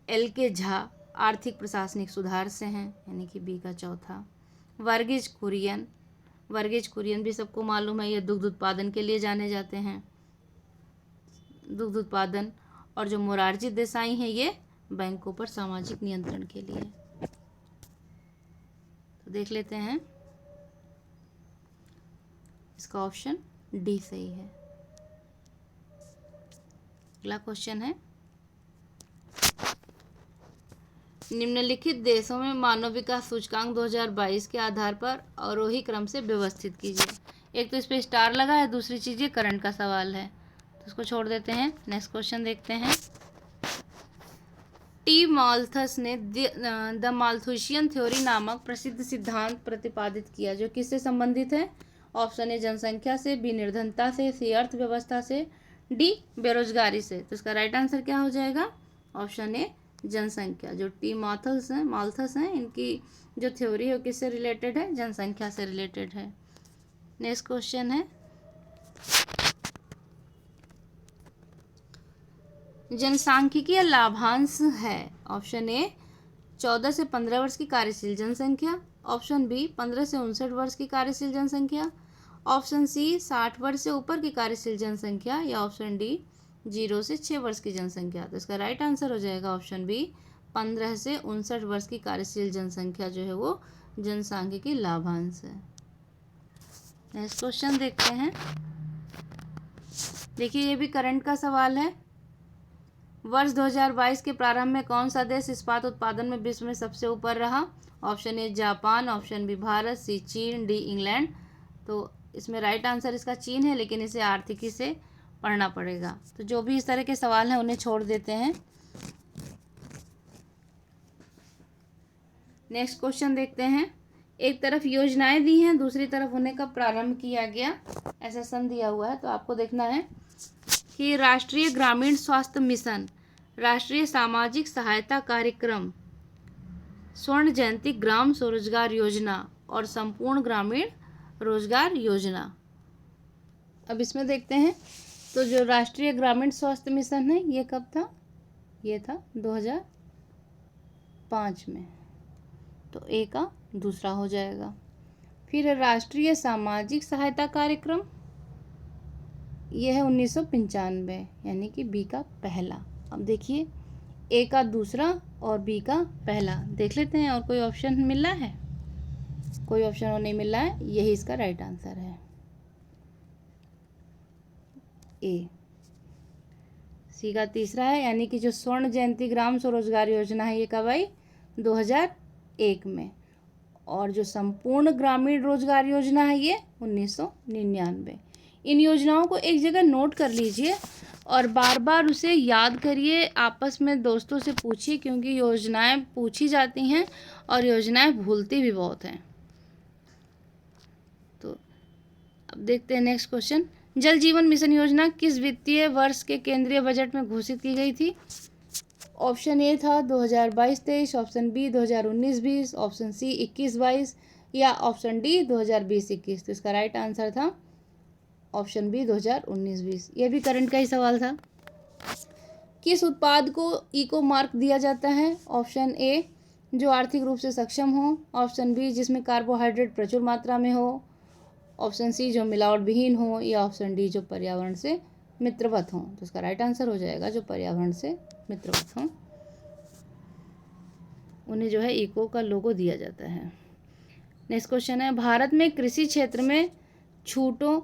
Speaker 1: एल.के. झा आर्थिक प्रशासनिक सुधार से हैं, यानी कि बी का चौथा। वर्गीज कुरियन भी सबको मालूम है, ये दुग्ध उत्पादन के लिए जाने जाते हैं, दुग्ध उत्पादन। और जो मोरारजी देसाई हैं ये बैंकों पर सामाजिक नियंत्रण के लिए। तो देख लेते हैं, इसका ऑप्शन डी सही है। अगला क्वेश्चन है, निम्नलिखित देशों में मानव विकास सूचकांक 2022 के आधार पर अवरोही क्रम से व्यवस्थित कीजिए। एक तो इस पे स्टार लगा है, दूसरी चीज़ ये करंट का सवाल है, तो इसको छोड़ देते हैं। नेक्स्ट क्वेश्चन देखते हैं। टी माल्थस ने द माल्थुसियन थ्योरी नामक प्रसिद्ध सिद्धांत प्रतिपादित किया, जो किससे संबंधित है? ऑप्शन ए जनसंख्या से, बी निर्धनता से, सी अर्थव्यवस्था से, डी बेरोजगारी से। तो इसका राइट आंसर क्या हो जाएगा? ऑप्शन ए जनसंख्या। जो टी माल्थस हैं इनकी जो थ्योरी है वो किससे रिलेटेड है? जनसंख्या से रिलेटेड है। नेक्स्ट क्वेश्चन है, जनसांख्यिकीय लाभांश है। ऑप्शन ए 14 से 15 वर्ष की कार्यशील जनसंख्या, ऑप्शन बी 15 से 59 वर्ष की कार्यशील जनसंख्या, ऑप्शन सी 60 वर्ष से ऊपर की कार्यशील जनसंख्या, या ऑप्शन डी 0 से 6 वर्ष की जनसंख्या। तो इसका राइट आंसर हो जाएगा ऑप्शन बी 15 से 59 वर्ष की कार्यशील जनसंख्या जो है वो जनसांख्यिकीय लाभांश है। नेक्स्ट क्वेश्चन देखते हैं। देखिए ये भी करंट का सवाल है। वर्ष 2022 के प्रारंभ में कौन सा देश इस्पात उत्पादन में विश्व में सबसे ऊपर रहा? Option A Japan, option B Bharat, C चीन, डी इंग्लैंड। तो इसमें राइट आंसर इसका चीन है, लेकिन इसे आर्थिकी से पढ़ना पड़ेगा। तो जो भी इस तरह के सवाल हैं उन्हें छोड़ देते हैं। नेक्स्ट क्वेश्चन देखते हैं। एक तरफ योजनाएं दी हैं, दूसरी तरफ उन्हें कब प्रारंभ किया गया, ऐसा सन दिया हुआ है। तो आपको देखना है कि राष्ट्रीय ग्रामीण स्वास्थ्य मिशन, राष्ट्रीय सामाजिक सहायता कार्यक्रम, स्वर्ण जयंती ग्राम स्वरोजगार योजना और संपूर्ण ग्रामीण रोजगार योजना। अब इसमें देखते हैं। तो जो राष्ट्रीय ग्रामीण स्वास्थ्य मिशन है ये कब था? ये था 2005 में। तो ए का दूसरा हो जाएगा। फिर राष्ट्रीय सामाजिक सहायता कार्यक्रम ये है 1995, यानी कि बी का पहला। अब देखिए ए का दूसरा और बी का पहला देख लेते हैं। और कोई ऑप्शन मिल रहा है? कोई ऑप्शन और नहीं मिल रहा है, यही इसका राइट आंसर है ए। सी का तीसरा है, यानी कि जो स्वर्ण जयंती ग्राम स्वरोजगार योजना है ये कब आई? 2001 में। और जो संपूर्ण ग्रामीण रोजगार योजना है ये 1999। इन योजनाओं को एक जगह नोट कर लीजिए और बार बार उसे याद करिए, आपस में दोस्तों से पूछिए, क्योंकि योजनाएं पूछी जाती हैं और योजनाएं भूलती भी बहुत हैं। तो अब देखते हैं नेक्स्ट क्वेश्चन। जल जीवन मिशन योजना किस वित्तीय वर्ष के केंद्रीय बजट में घोषित की गई थी? ऑप्शन ए था 2022-23, ऑप्शन बी 2019-20, ऑप्शन सी 21-22 या ऑप्शन डी 2020-21। तो इसका राइट आंसर था ऑप्शन बी 2019-20। यह भी करंट का ही सवाल था। किस उत्पाद को इको मार्क दिया जाता है? ऑप्शन ए जो आर्थिक रूप से सक्षम हो, ऑप्शन बी जिसमें कार्बोहाइड्रेट प्रचुर मात्रा में हो, ऑप्शन सी जो मिलावट विहीन हो, या ऑप्शन डी जो पर्यावरण से मित्रवत हो। तो इसका राइट आंसर हो जाएगा जो पर्यावरण से मित्रवत हो, उन्हें जो है इको का लोगो दिया जाता है। नेक्स्ट क्वेश्चन है, भारत में कृषि क्षेत्र में छूटों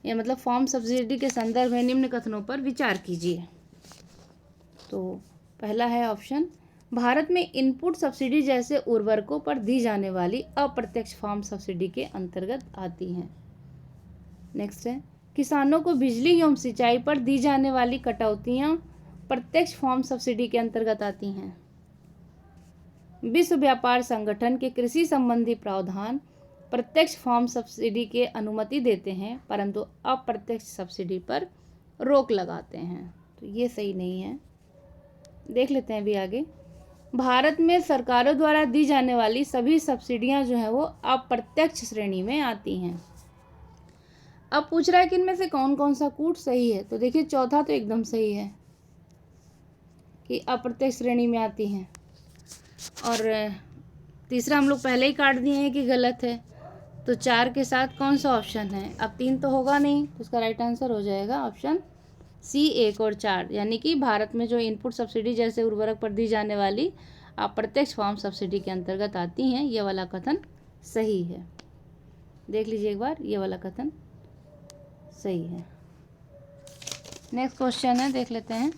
Speaker 1: या मतलब फार्म सब्सिडी के संदर्भ में निम्न कथनों पर विचार कीजिए। तो पहला है ऑप्शन, भारत में इनपुट सब्सिडी जैसे उर्वरकों पर दी जाने वाली अप्रत्यक्ष फार्म सब्सिडी के अंतर्गत आती हैं। नेक्स्ट है, किसानों को बिजली एवं सिंचाई पर दी जाने वाली कटौतियां प्रत्यक्ष फार्म सब्सिडी के अंतर्गत आती हैं। विश्व व्यापार संगठन के कृषि संबंधी प्रावधान प्रत्यक्ष फार्म सब्सिडी के अनुमति देते हैं, परंतु अप्रत्यक्ष सब्सिडी पर रोक लगाते हैं। तो ये सही नहीं है। देख लेते हैं अभी आगे। भारत में सरकारों द्वारा दी जाने वाली सभी सब्सिडियां जो है वो अप्रत्यक्ष श्रेणी में आती हैं। अब पूछ रहा है कि इनमें से कौन कौन सा कूट सही है। तो देखिए चौथा तो एकदम सही है कि अप्रत्यक्ष श्रेणी में आती हैं, और तीसरा हम लोग पहले ही काट दिए हैं कि गलत है। तो 4 के साथ कौन सा ऑप्शन है? अब 3 तो होगा नहीं, तो उसका राइट आंसर हो जाएगा ऑप्शन सी 1 और 4, यानी कि भारत में जो इनपुट सब्सिडी जैसे उर्वरक पर दी जाने वाली अप्रत्यक्ष फार्म सब्सिडी के अंतर्गत आती हैं, ये वाला कथन सही है। देख लीजिए एक बार, ये वाला कथन सही है। नेक्स्ट क्वेश्चन है, देख लेते हैं।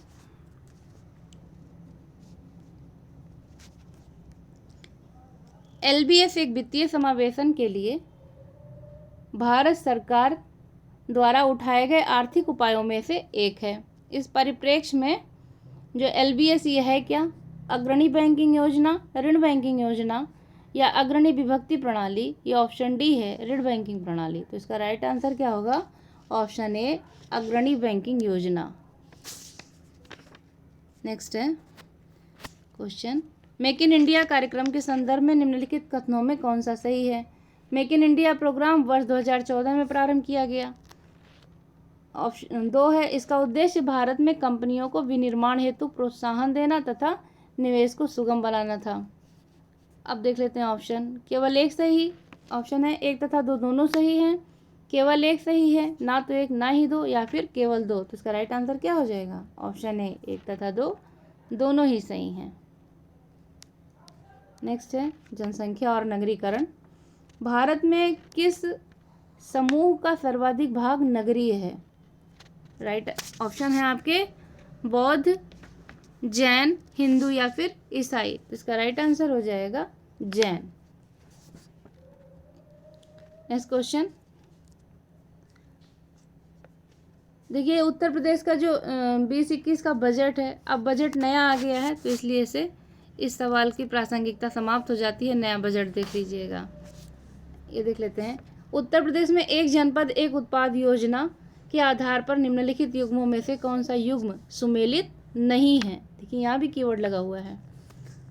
Speaker 1: LBS एक वित्तीय समावेशन के लिए भारत सरकार द्वारा उठाए गए आर्थिक उपायों में से एक है। इस परिप्रेक्ष्य में जो LBS ये है क्या? अग्रणी बैंकिंग योजना, ऋण बैंकिंग योजना या अग्रणी विभक्ति प्रणाली, या ऑप्शन डी है ऋण बैंकिंग प्रणाली। तो इसका राइट आंसर क्या होगा? ऑप्शन ए अग्रणी बैंकिंग योजना। नेक्स्ट है क्वेश्चन, मेक इन इंडिया कार्यक्रम के संदर्भ में निम्नलिखित कथनों में कौन सा सही है? मेक इन इंडिया प्रोग्राम वर्ष 2014 में प्रारंभ किया गया। ऑप्शन 2 है इसका उद्देश्य भारत में कंपनियों को विनिर्माण हेतु प्रोत्साहन देना तथा निवेश को सुगम बनाना था। अब देख लेते हैं ऑप्शन, केवल एक सही ऑप्शन है, एक तथा दो दोनों सही हैं, केवल एक सही है, ना तो एक ना ही दो, या फिर केवल दो। तो इसका राइट आंसर क्या हो जाएगा? ऑप्शन है एक तथा दो दोनों ही सही हैं। नेक्स्ट है जनसंख्या और नगरीकरण। भारत में किस समूह का सर्वाधिक भाग नगरीय है? राइट ऑप्शन है आपके बौद्ध, जैन, हिंदू या फिर ईसाई। तो इसका राइट आंसर हो जाएगा जैन। नेक्स्ट क्वेश्चन, देखिए उत्तर प्रदेश का जो 2021 का बजट है, अब बजट नया आ गया है तो इसलिए से इस सवाल की प्रासंगिकता समाप्त हो जाती है। नया बजट देख लीजिएगा। ये देख लेते हैं, उत्तर प्रदेश में एक जनपद एक उत्पाद योजना के आधार पर निम्नलिखित युग्मों में से कौन सा युग्म सुमेलित नहीं है? देखिए यहाँ भी कीवर्ड लगा हुआ है।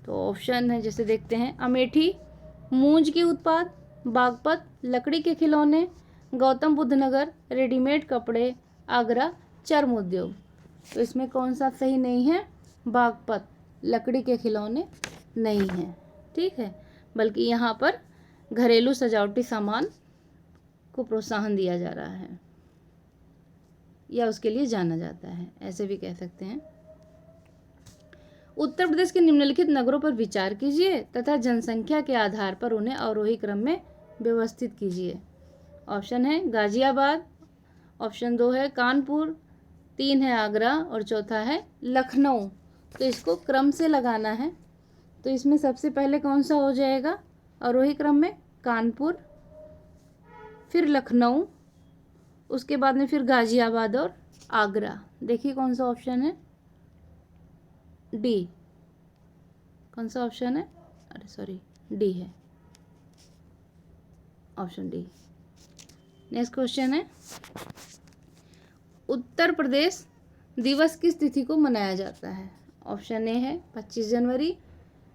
Speaker 1: तो ऑप्शन है, जैसे देखते हैं, अमेठी मूंज के उत्पाद, बागपत लकड़ी के खिलौने, गौतम बुद्ध नगर रेडीमेड कपड़े, आगरा चर्म उद्योग। तो इसमें कौन सा सही नहीं है? बागपत लकड़ी के खिलौने नहीं है, ठीक है, बल्कि यहाँ पर घरेलू सजावटी सामान को प्रोत्साहन दिया जा रहा है या उसके लिए जाना जाता है, ऐसे भी कह सकते हैं। उत्तर प्रदेश के निम्नलिखित नगरों पर विचार कीजिए तथा जनसंख्या के आधार पर उन्हें अवरोही क्रम में व्यवस्थित कीजिए। ऑप्शन है गाजियाबाद, ऑप्शन 2 है कानपुर, 3 है आगरा और चौथा है लखनऊ। तो इसको क्रम से लगाना है। तो इसमें सबसे पहले कौन सा हो जाएगा अवरोही क्रम में? कानपुर, फिर लखनऊ, उसके बाद में फिर गाजियाबाद और आगरा। देखिए कौन सा ऑप्शन है? डी। कौन सा ऑप्शन है? अरे सॉरी, डी है, ऑप्शन डी। नेक्स्ट क्वेश्चन है, उत्तर प्रदेश दिवस किस तिथि को मनाया जाता है? ऑप्शन ए है 25 जनवरी,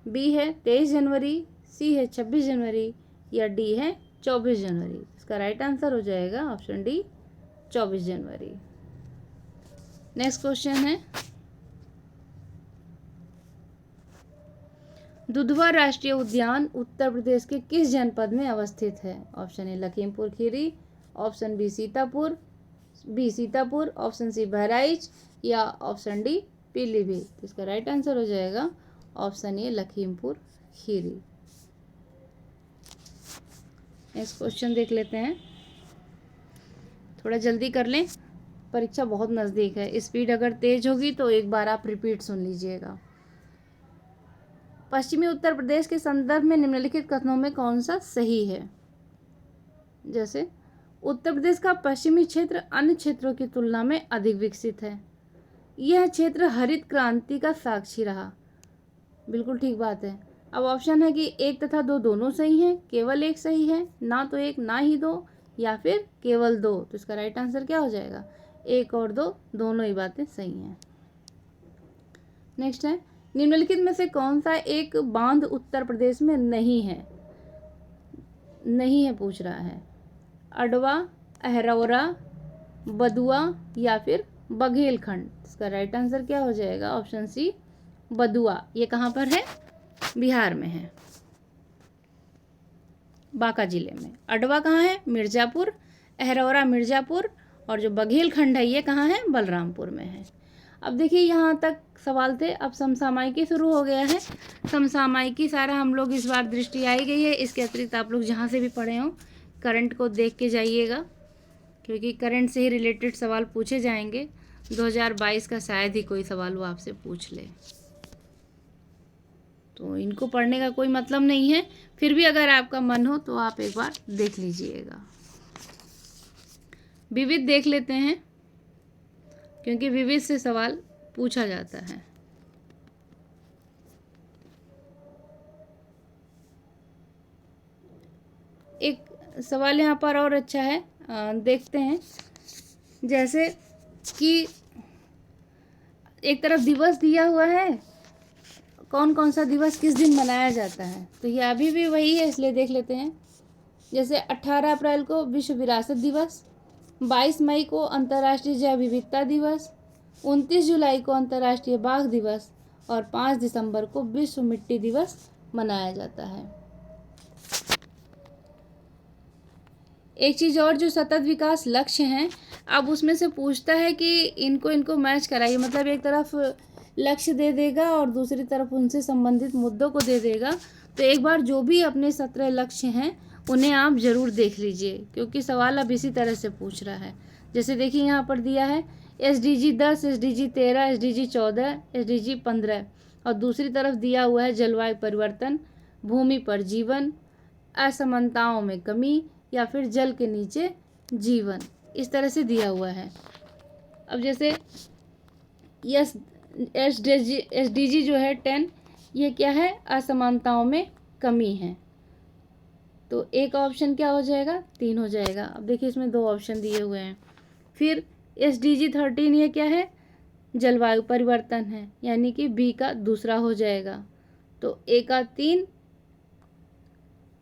Speaker 1: बी है 23 जनवरी, सी है 26 जनवरी या डी है 24 जनवरी। इसका राइट आंसर हो जाएगा ऑप्शन डी 24 जनवरी। नेक्स्ट क्वेश्चन है, दुधवा राष्ट्रीय उद्यान उत्तर प्रदेश के किस जनपद में अवस्थित है? Option A Lakhimpur Kheri, option B Sitapur, option C Bahraich या ऑप्शन डी पीलीभीत। इसका राइट आंसर हो जाएगा option A Lakhimpur Kheri. Next question देख लेते हैं, थोड़ा जल्दी कर लें, परीक्षा बहुत नज़दीक है। स्पीड अगर तेज होगी तो एक बार आप रिपीट सुन लीजिएगा। पश्चिमी उत्तर प्रदेश के संदर्भ में निम्नलिखित कथनों में कौन सा सही है? जैसे उत्तर प्रदेश का पश्चिमी क्षेत्र अन्य क्षेत्रों की तुलना में अधिक विकसित है। यह क्षेत्र हरित क्रांति का साक्षी रहा। बिल्कुल ठीक बात है। अब ऑप्शन है कि एक तथा दो दोनों सही हैं, केवल एक सही है, ना तो एक ना ही दो, या फिर केवल दो। तो इसका राइट आंसर क्या हो जाएगा? एक और दो दोनों ही बातें सही हैं। नेक्स्ट है, निम्नलिखित में से कौन सा एक बांध उत्तर प्रदेश में नहीं है? पूछ रहा है। अडवा, अहरौरा, बदुआ या फिर बघेलखंड। इसका राइट आंसर क्या हो जाएगा? ऑप्शन सी बदुआ। ये कहाँ पर है? बिहार में है, बांका जिले में। अडवा कहाँ है? मिर्ज़ापुर, अहरौरा मिर्ज़ापुर, और जो बघेलखंड है ये कहाँ है? बलरामपुर में है। अब देखिए यहाँ तक सवाल थे, अब समसामयिकी शुरू हो गया है। समसामयिकी सारा हम लोग इस बार दृष्टि आई गई है। इसके अतिरिक्त आप लोग जहाँ से भी पढ़े हों करंट को देख के जाइएगा, क्योंकि करंट से ही रिलेटेड सवाल पूछे जाएंगे। 2022 का शायद ही कोई सवाल वो आपसे पूछ ले, तो इनको पढ़ने का कोई मतलब नहीं है। फिर भी अगर आपका मन हो तो आप एक बार देख लीजिएगा। विविध देख लेते हैं, क्योंकि विविध से सवाल पूछा जाता है। एक सवाल यहाँ पर और अच्छा है, देखते हैं। जैसे कि एक तरफ दिवस दिया हुआ है, कौन कौन सा दिवस किस दिन मनाया जाता है, तो ये अभी भी वही है, इसलिए देख लेते हैं। जैसे 18 अप्रैल को विश्व विरासत दिवस, 22 मई को अंतर्राष्ट्रीय जैव विविधता दिवस, 29 जुलाई को अंतर्राष्ट्रीय बाघ दिवस और 5 दिसंबर को विश्व मिट्टी दिवस मनाया जाता है। एक चीज़ और, जो सतत विकास लक्ष्य हैं, अब उसमें से पूछता है कि इनको मैच कराइए, मतलब एक तरफ लक्ष्य दे देगा और दूसरी तरफ उनसे संबंधित मुद्दों को दे देगा। तो एक बार जो भी अपने 17 लक्ष्य हैं उन्हें आप ज़रूर देख लीजिए, क्योंकि सवाल अब इसी तरह से पूछ रहा है। जैसे देखिए यहाँ पर दिया है SDG 10, SDG 13, SDG 14, SDG 15 और दूसरी तरफ दिया हुआ है जलवायु परिवर्तन, भूमि पर जीवन, असमानताओं में कमी या फिर जल के नीचे जीवन, इस तरह से दिया हुआ है। अब जैसे SDG जो है 10, ये क्या है, असमानताओं में कमी है, तो एक ऑप्शन क्या हो जाएगा, 3 हो जाएगा। अब देखिए इसमें 2 ऑप्शन दिए हुए हैं। फिर SDG 13, ये क्या है, जलवायु परिवर्तन है, यानी कि बी का दूसरा हो जाएगा। तो ए का 3,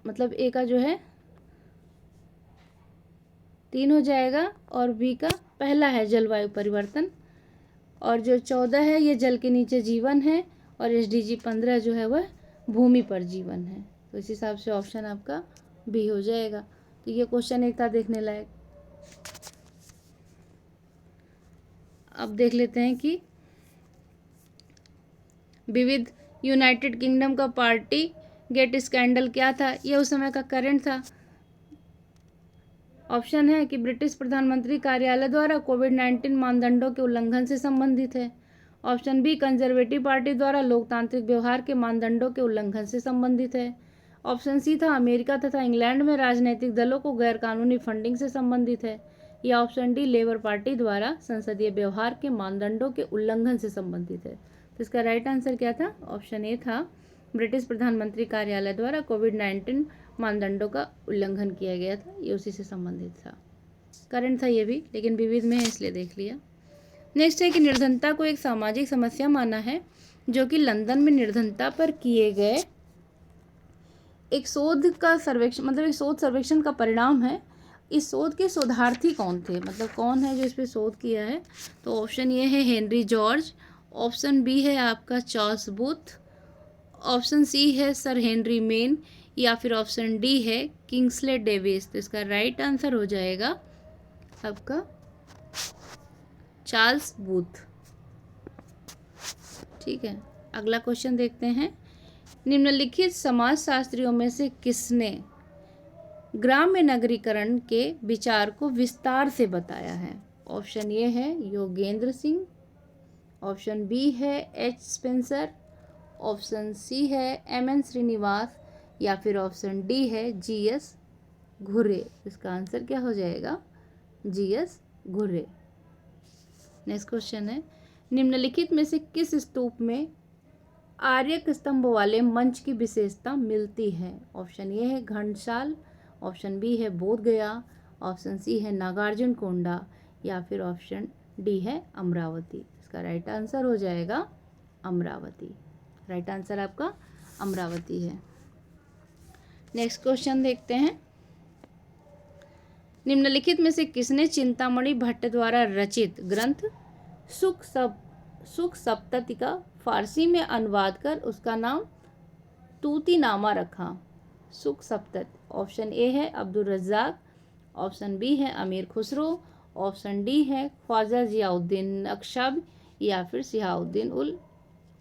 Speaker 1: मतलब ए का जो है 3 हो जाएगा और बी का पहला है जलवायु परिवर्तन। और जो 14 है ये जल के नीचे जीवन है और SDG 15 जो है वह भूमि पर जीवन है। तो इस हिसाब से ऑप्शन आपका बी हो जाएगा। तो ये क्वेश्चन एक था देखने लायक। अब देख लेते हैं कि विविध यूनाइटेड किंगडम का पार्टी गेट स्कैंडल क्या था, ये उस समय का करंट था। ऑप्शन है कि ब्रिटिश प्रधानमंत्री कार्यालय द्वारा कोविड-19 मानदंडों के उल्लंघन से संबंधित है। ऑप्शन बी, कंजर्वेटिव पार्टी द्वारा लोकतांत्रिक व्यवहार के मानदंडों के उल्लंघन से संबंधित है। ऑप्शन सी था, अमेरिका तथा इंग्लैंड में राजनीतिक दलों को गैरकानूनी फंडिंग से संबंधित है। या ऑप्शन डी, लेबर पार्टी द्वारा संसदीय व्यवहार के मानदंडों के उल्लंघन से संबंधित है। तो इसका राइट आंसर क्या था, ऑप्शन ए था, ब्रिटिश प्रधानमंत्री कार्यालय द्वारा कोविड-19 मानदंडों का उल्लंघन किया गया था, ये उसी से संबंधित था। करंट था ये भी, लेकिन विविध में है इसलिए देख लिया। नेक्स्ट है कि निर्धनता को एक सामाजिक समस्या माना है, जो कि लंदन में निर्धनता पर किए गए एक शोध का सर्वेक्षण, मतलब एक शोध सर्वेक्षण का परिणाम है। इस शोध के शोधार्थी कौन थे, मतलब कौन है जो इस पर शोध किया है, तो ऑप्शन ये है हेनरी जॉर्ज, ऑप्शन बी है आपका चार्ल्स बूथ, ऑप्शन सी है सर हेनरी मेन, या फिर ऑप्शन डी है किंग्सले डेविस। तो इसका राइट आंसर हो जाएगा आपका चार्ल्स बूथ। ठीक है, अगला क्वेश्चन देखते हैं। निम्नलिखित समाजशास्त्रियों में से किसने ग्राम्य नगरीकरण के विचार को विस्तार से बताया है? ऑप्शन ए है योगेंद्र सिंह, ऑप्शन बी है एच स्पेंसर, ऑप्शन सी है MN श्रीनिवास, या फिर ऑप्शन डी है GS घुर्रे। इसका आंसर क्या हो जाएगा, GS घुर्रे। नेक्स्ट क्वेश्चन है, निम्नलिखित में से किस स्तूप में आर्यक स्तंभ वाले मंच की विशेषता मिलती है? ऑप्शन ए है घंटसाल, ऑप्शन बी है बोध गया, ऑप्शन सी है नागार्जुन कोंडा, या फिर ऑप्शन डी है अमरावती। इसका राइट आंसर हो जाएगा अमरावती। राइट आंसर आपका अमरावती है। नेक्स्ट क्वेश्चन देखते हैं। निम्नलिखित में से किसने चिंतामणि भट्ट द्वारा रचित ग्रंथ सुख सप्तति का फारसी में अनुवाद कर उसका नाम तूतीनामा रखा? सुख सप्तति। ऑप्शन ए है अब्दुल रज्जाक, ऑप्शन बी है अमीर खुसरो, ऑप्शन डी है ख्वाजा जियाउद्दीन नक्शब, या फिर सिहाउद्दीन उल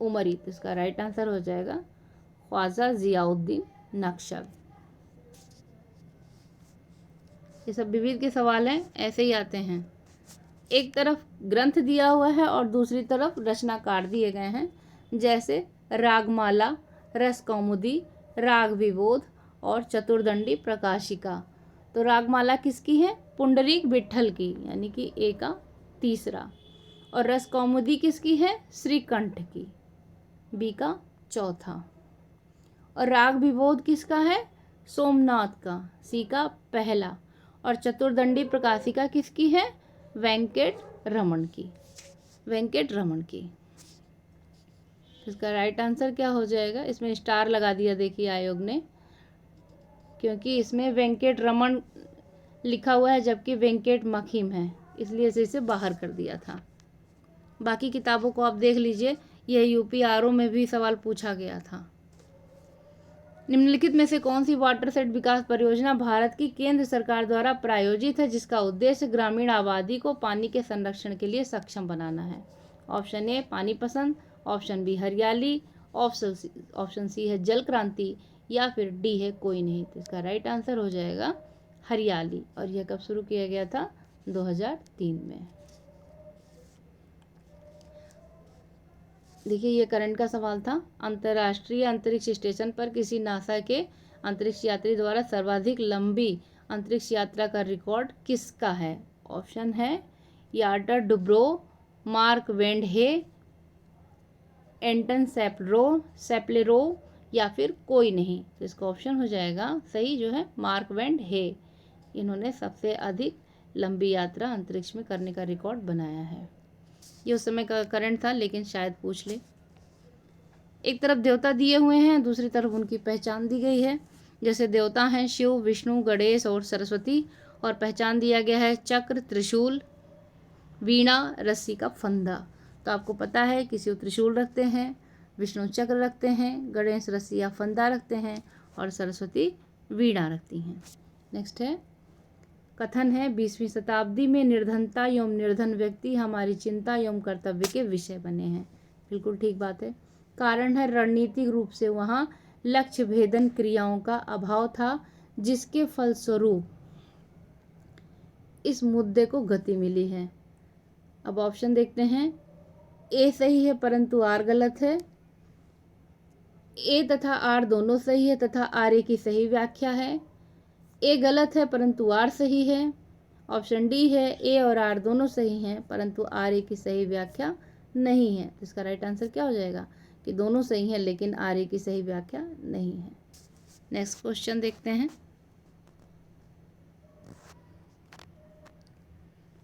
Speaker 1: उमरी। तो इसका राइट आंसर हो जाएगा ख्वाजा जियाउद्दीन नक्शब। ये सब विविध के सवाल हैं, ऐसे ही आते हैं। एक तरफ ग्रंथ दिया हुआ है और दूसरी तरफ रचनाकार दिए गए हैं, जैसे रागमाला, रस कौमुदी, राग विबोध और चतुर्दंडी प्रकाशिका। तो रागमाला किसकी है, पुंडरीक विट्ठल की, यानी कि ए का तीसरा। और रस कौमुदी किसकी है, श्रीकंठ की, बी का चौथा। और राग विबोध किसका है, सोमनाथ का, सी का पहला। और चतुर्दंडी प्रकाशिका किसकी है? वेंकट रमन की, वेंकट रमन की। इसका राइट आंसर क्या हो जाएगा? इसमें स्टार लगा दिया देखिए आयोग ने, क्योंकि इसमें वेंकट रमन लिखा हुआ है जबकि वेंकट मखिम है, इसलिए इसे बाहर कर दिया था। बाकी किताबों को आप देख लीजिए, यह यूपी आरओ में भी सवाल पूछा गया था। निम्नलिखित में से कौन सी वाटरशेड विकास परियोजना भारत की केंद्र सरकार द्वारा प्रायोजित है जिसका उद्देश्य ग्रामीण आबादी को पानी के संरक्षण के लिए सक्षम बनाना है? ऑप्शन ए पानी पसंद, ऑप्शन बी हरियाली, ऑप्शन सी है जल क्रांति, या फिर डी है कोई नहीं। तो इसका राइट आंसर हो जाएगा हरियाली। और यह कब शुरू किया गया था? 2003 में। देखिए ये करंट का सवाल था। अंतर्राष्ट्रीय अंतरिक्ष स्टेशन पर किसी नासा के अंतरिक्ष यात्री द्वारा सर्वाधिक लंबी अंतरिक्ष यात्रा का रिकॉर्ड किसका है? ऑप्शन है यार्टर डुब्रो, मार्क वेंड हे, एंटन सेप्लेरो, या फिर कोई नहीं। तो इसका ऑप्शन हो जाएगा सही जो है मार्क वेंड हे। इन्होंने सबसे अधिक लंबी यात्रा अंतरिक्ष में करने का रिकॉर्ड बनाया है। ये उस समय का करंट था, लेकिन शायद पूछ ले। एक तरफ देवता दिए हुए हैं, दूसरी तरफ उनकी पहचान दी गई है। जैसे देवता हैं शिव, विष्णु, गणेश और सरस्वती, और पहचान दिया गया है चक्र, त्रिशूल, वीणा, रस्सी का फंदा। तो आपको पता है कि शिव त्रिशूल रखते हैं, विष्णु चक्र रखते हैं, गणेश रस्सी या फंदा रखते हैं, और सरस्वती वीणा रखती हैं। नेक्स्ट है कथन है 20वीं शताब्दी में निर्धनता एवं निर्धन व्यक्ति हमारी चिंता एवं कर्तव्य के विषय बने हैं। बिल्कुल ठीक बात है। कारण है रणनीतिक रूप से वहाँ लक्ष्य भेदन क्रियाओं का अभाव था, जिसके फलस्वरूप इस मुद्दे को गति मिली है। अब ऑप्शन देखते हैं। ए सही है परंतु आर गलत है, ए तथा आर दोनों सही है तथा आर ए की सही व्याख्या है, ए गलत है परंतु आर सही है। ऑप्शन डी है ए और आर दोनों सही हैं परंतु आर ए की सही व्याख्या नहीं है। तो इसका राइट आंसर क्या हो जाएगा कि दोनों सही हैं लेकिन आर ए की सही व्याख्या नहीं है। नेक्स्ट क्वेश्चन देखते हैं।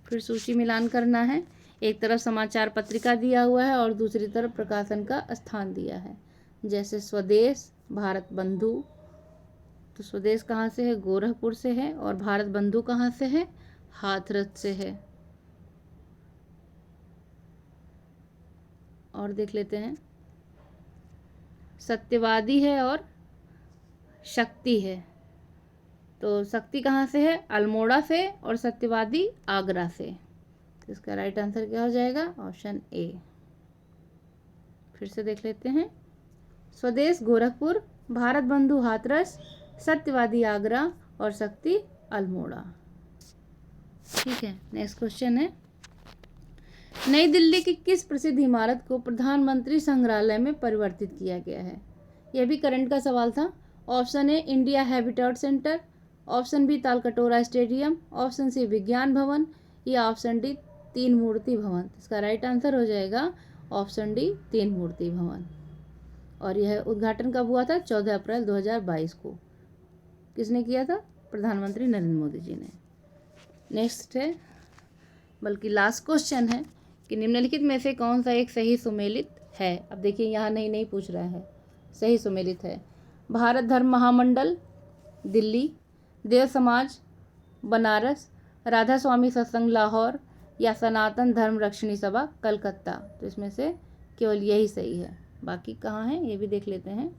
Speaker 1: फिर सूची मिलान करना है। एक तरफ समाचार पत्रिका दिया हुआ है और दूसरी तरफ प्रकाशन का स्थान दिया है। जैसे स्वदेश, भारत बंधु। तो स्वदेश कहाँ से है? गोरखपुर से है। और भारत बंधु कहाँ से है? हाथरस से है। और देख लेते हैं। सत्यवादी है और शक्ति है। तो शक्ति कहाँ से है? अल्मोड़ा से, और सत्यवादी आगरा से। तो इसका राइट आंसर क्या हो जाएगा? ऑप्शन ए। फिर से देख लेते हैं। स्वदेश गोरखपुर, भारत बंधु हाथरस, सत्यवादी आगरा और शक्ति अल्मोड़ा। ठीक है। नेक्स्ट क्वेश्चन है नई दिल्ली की किस प्रसिद्ध इमारत को प्रधानमंत्री संग्रहालय में परिवर्तित किया गया है? यह भी करंट का सवाल था। Option A India Habitat Centre, option B Talkatora Stadium, option C Vigyan Bhavan, या ऑप्शन डी तीन मूर्ति भवन। इसका राइट आंसर हो जाएगा ऑप्शन डी तीन मूर्ति भवन। और यह उद्घाटन कब हुआ था? 14 अप्रैल 2022 को। किसने किया था? प्रधानमंत्री नरेंद्र मोदी जी ने। नेक्स्ट है, बल्कि लास्ट क्वेश्चन है कि निम्नलिखित में से कौन सा एक सही सुमेलित है? अब देखिए यहाँ नहीं पूछ रहा है, सही सुमेलित है। भारत धर्म महामंडल दिल्ली, देव समाज बनारस, राधा स्वामी सत्संग लाहौर, या सनातन धर्म रक्षणी सभा कलकत्ता। तो इसमें से केवल यही सही है, बाकी कहाँ है ये भी देख लेते हैं।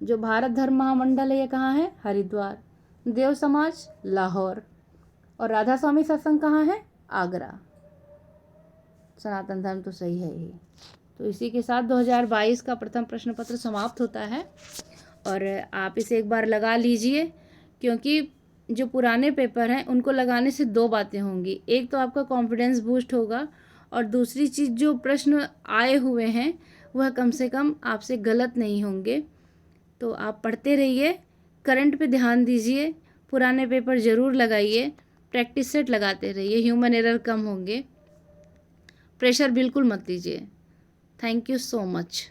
Speaker 1: जो भारत धर्म महामंडल है ये कहाँ है? हरिद्वार। देव समाज लाहौर, और राधा स्वामी सत्संग कहाँ है? आगरा। सनातन धर्म तो सही है ही। तो इसी के साथ 2022 का प्रथम प्रश्न पत्र समाप्त होता है। और आप इसे एक बार लगा लीजिए, क्योंकि जो पुराने पेपर हैं उनको लगाने से दो बातें होंगी। एक तो आपका कॉन्फिडेंस बूस्ट होगा, और दूसरी चीज़ जो प्रश्न आए हुए हैं वह कम से कम आपसे गलत नहीं होंगे। तो आप पढ़ते रहिए, करंट पे ध्यान दीजिए, पुराने पेपर ज़रूर लगाइए, प्रैक्टिस सेट लगाते रहिए, ह्यूमन एरर कम होंगे। प्रेशर बिल्कुल मत लीजिए। Thank you so much.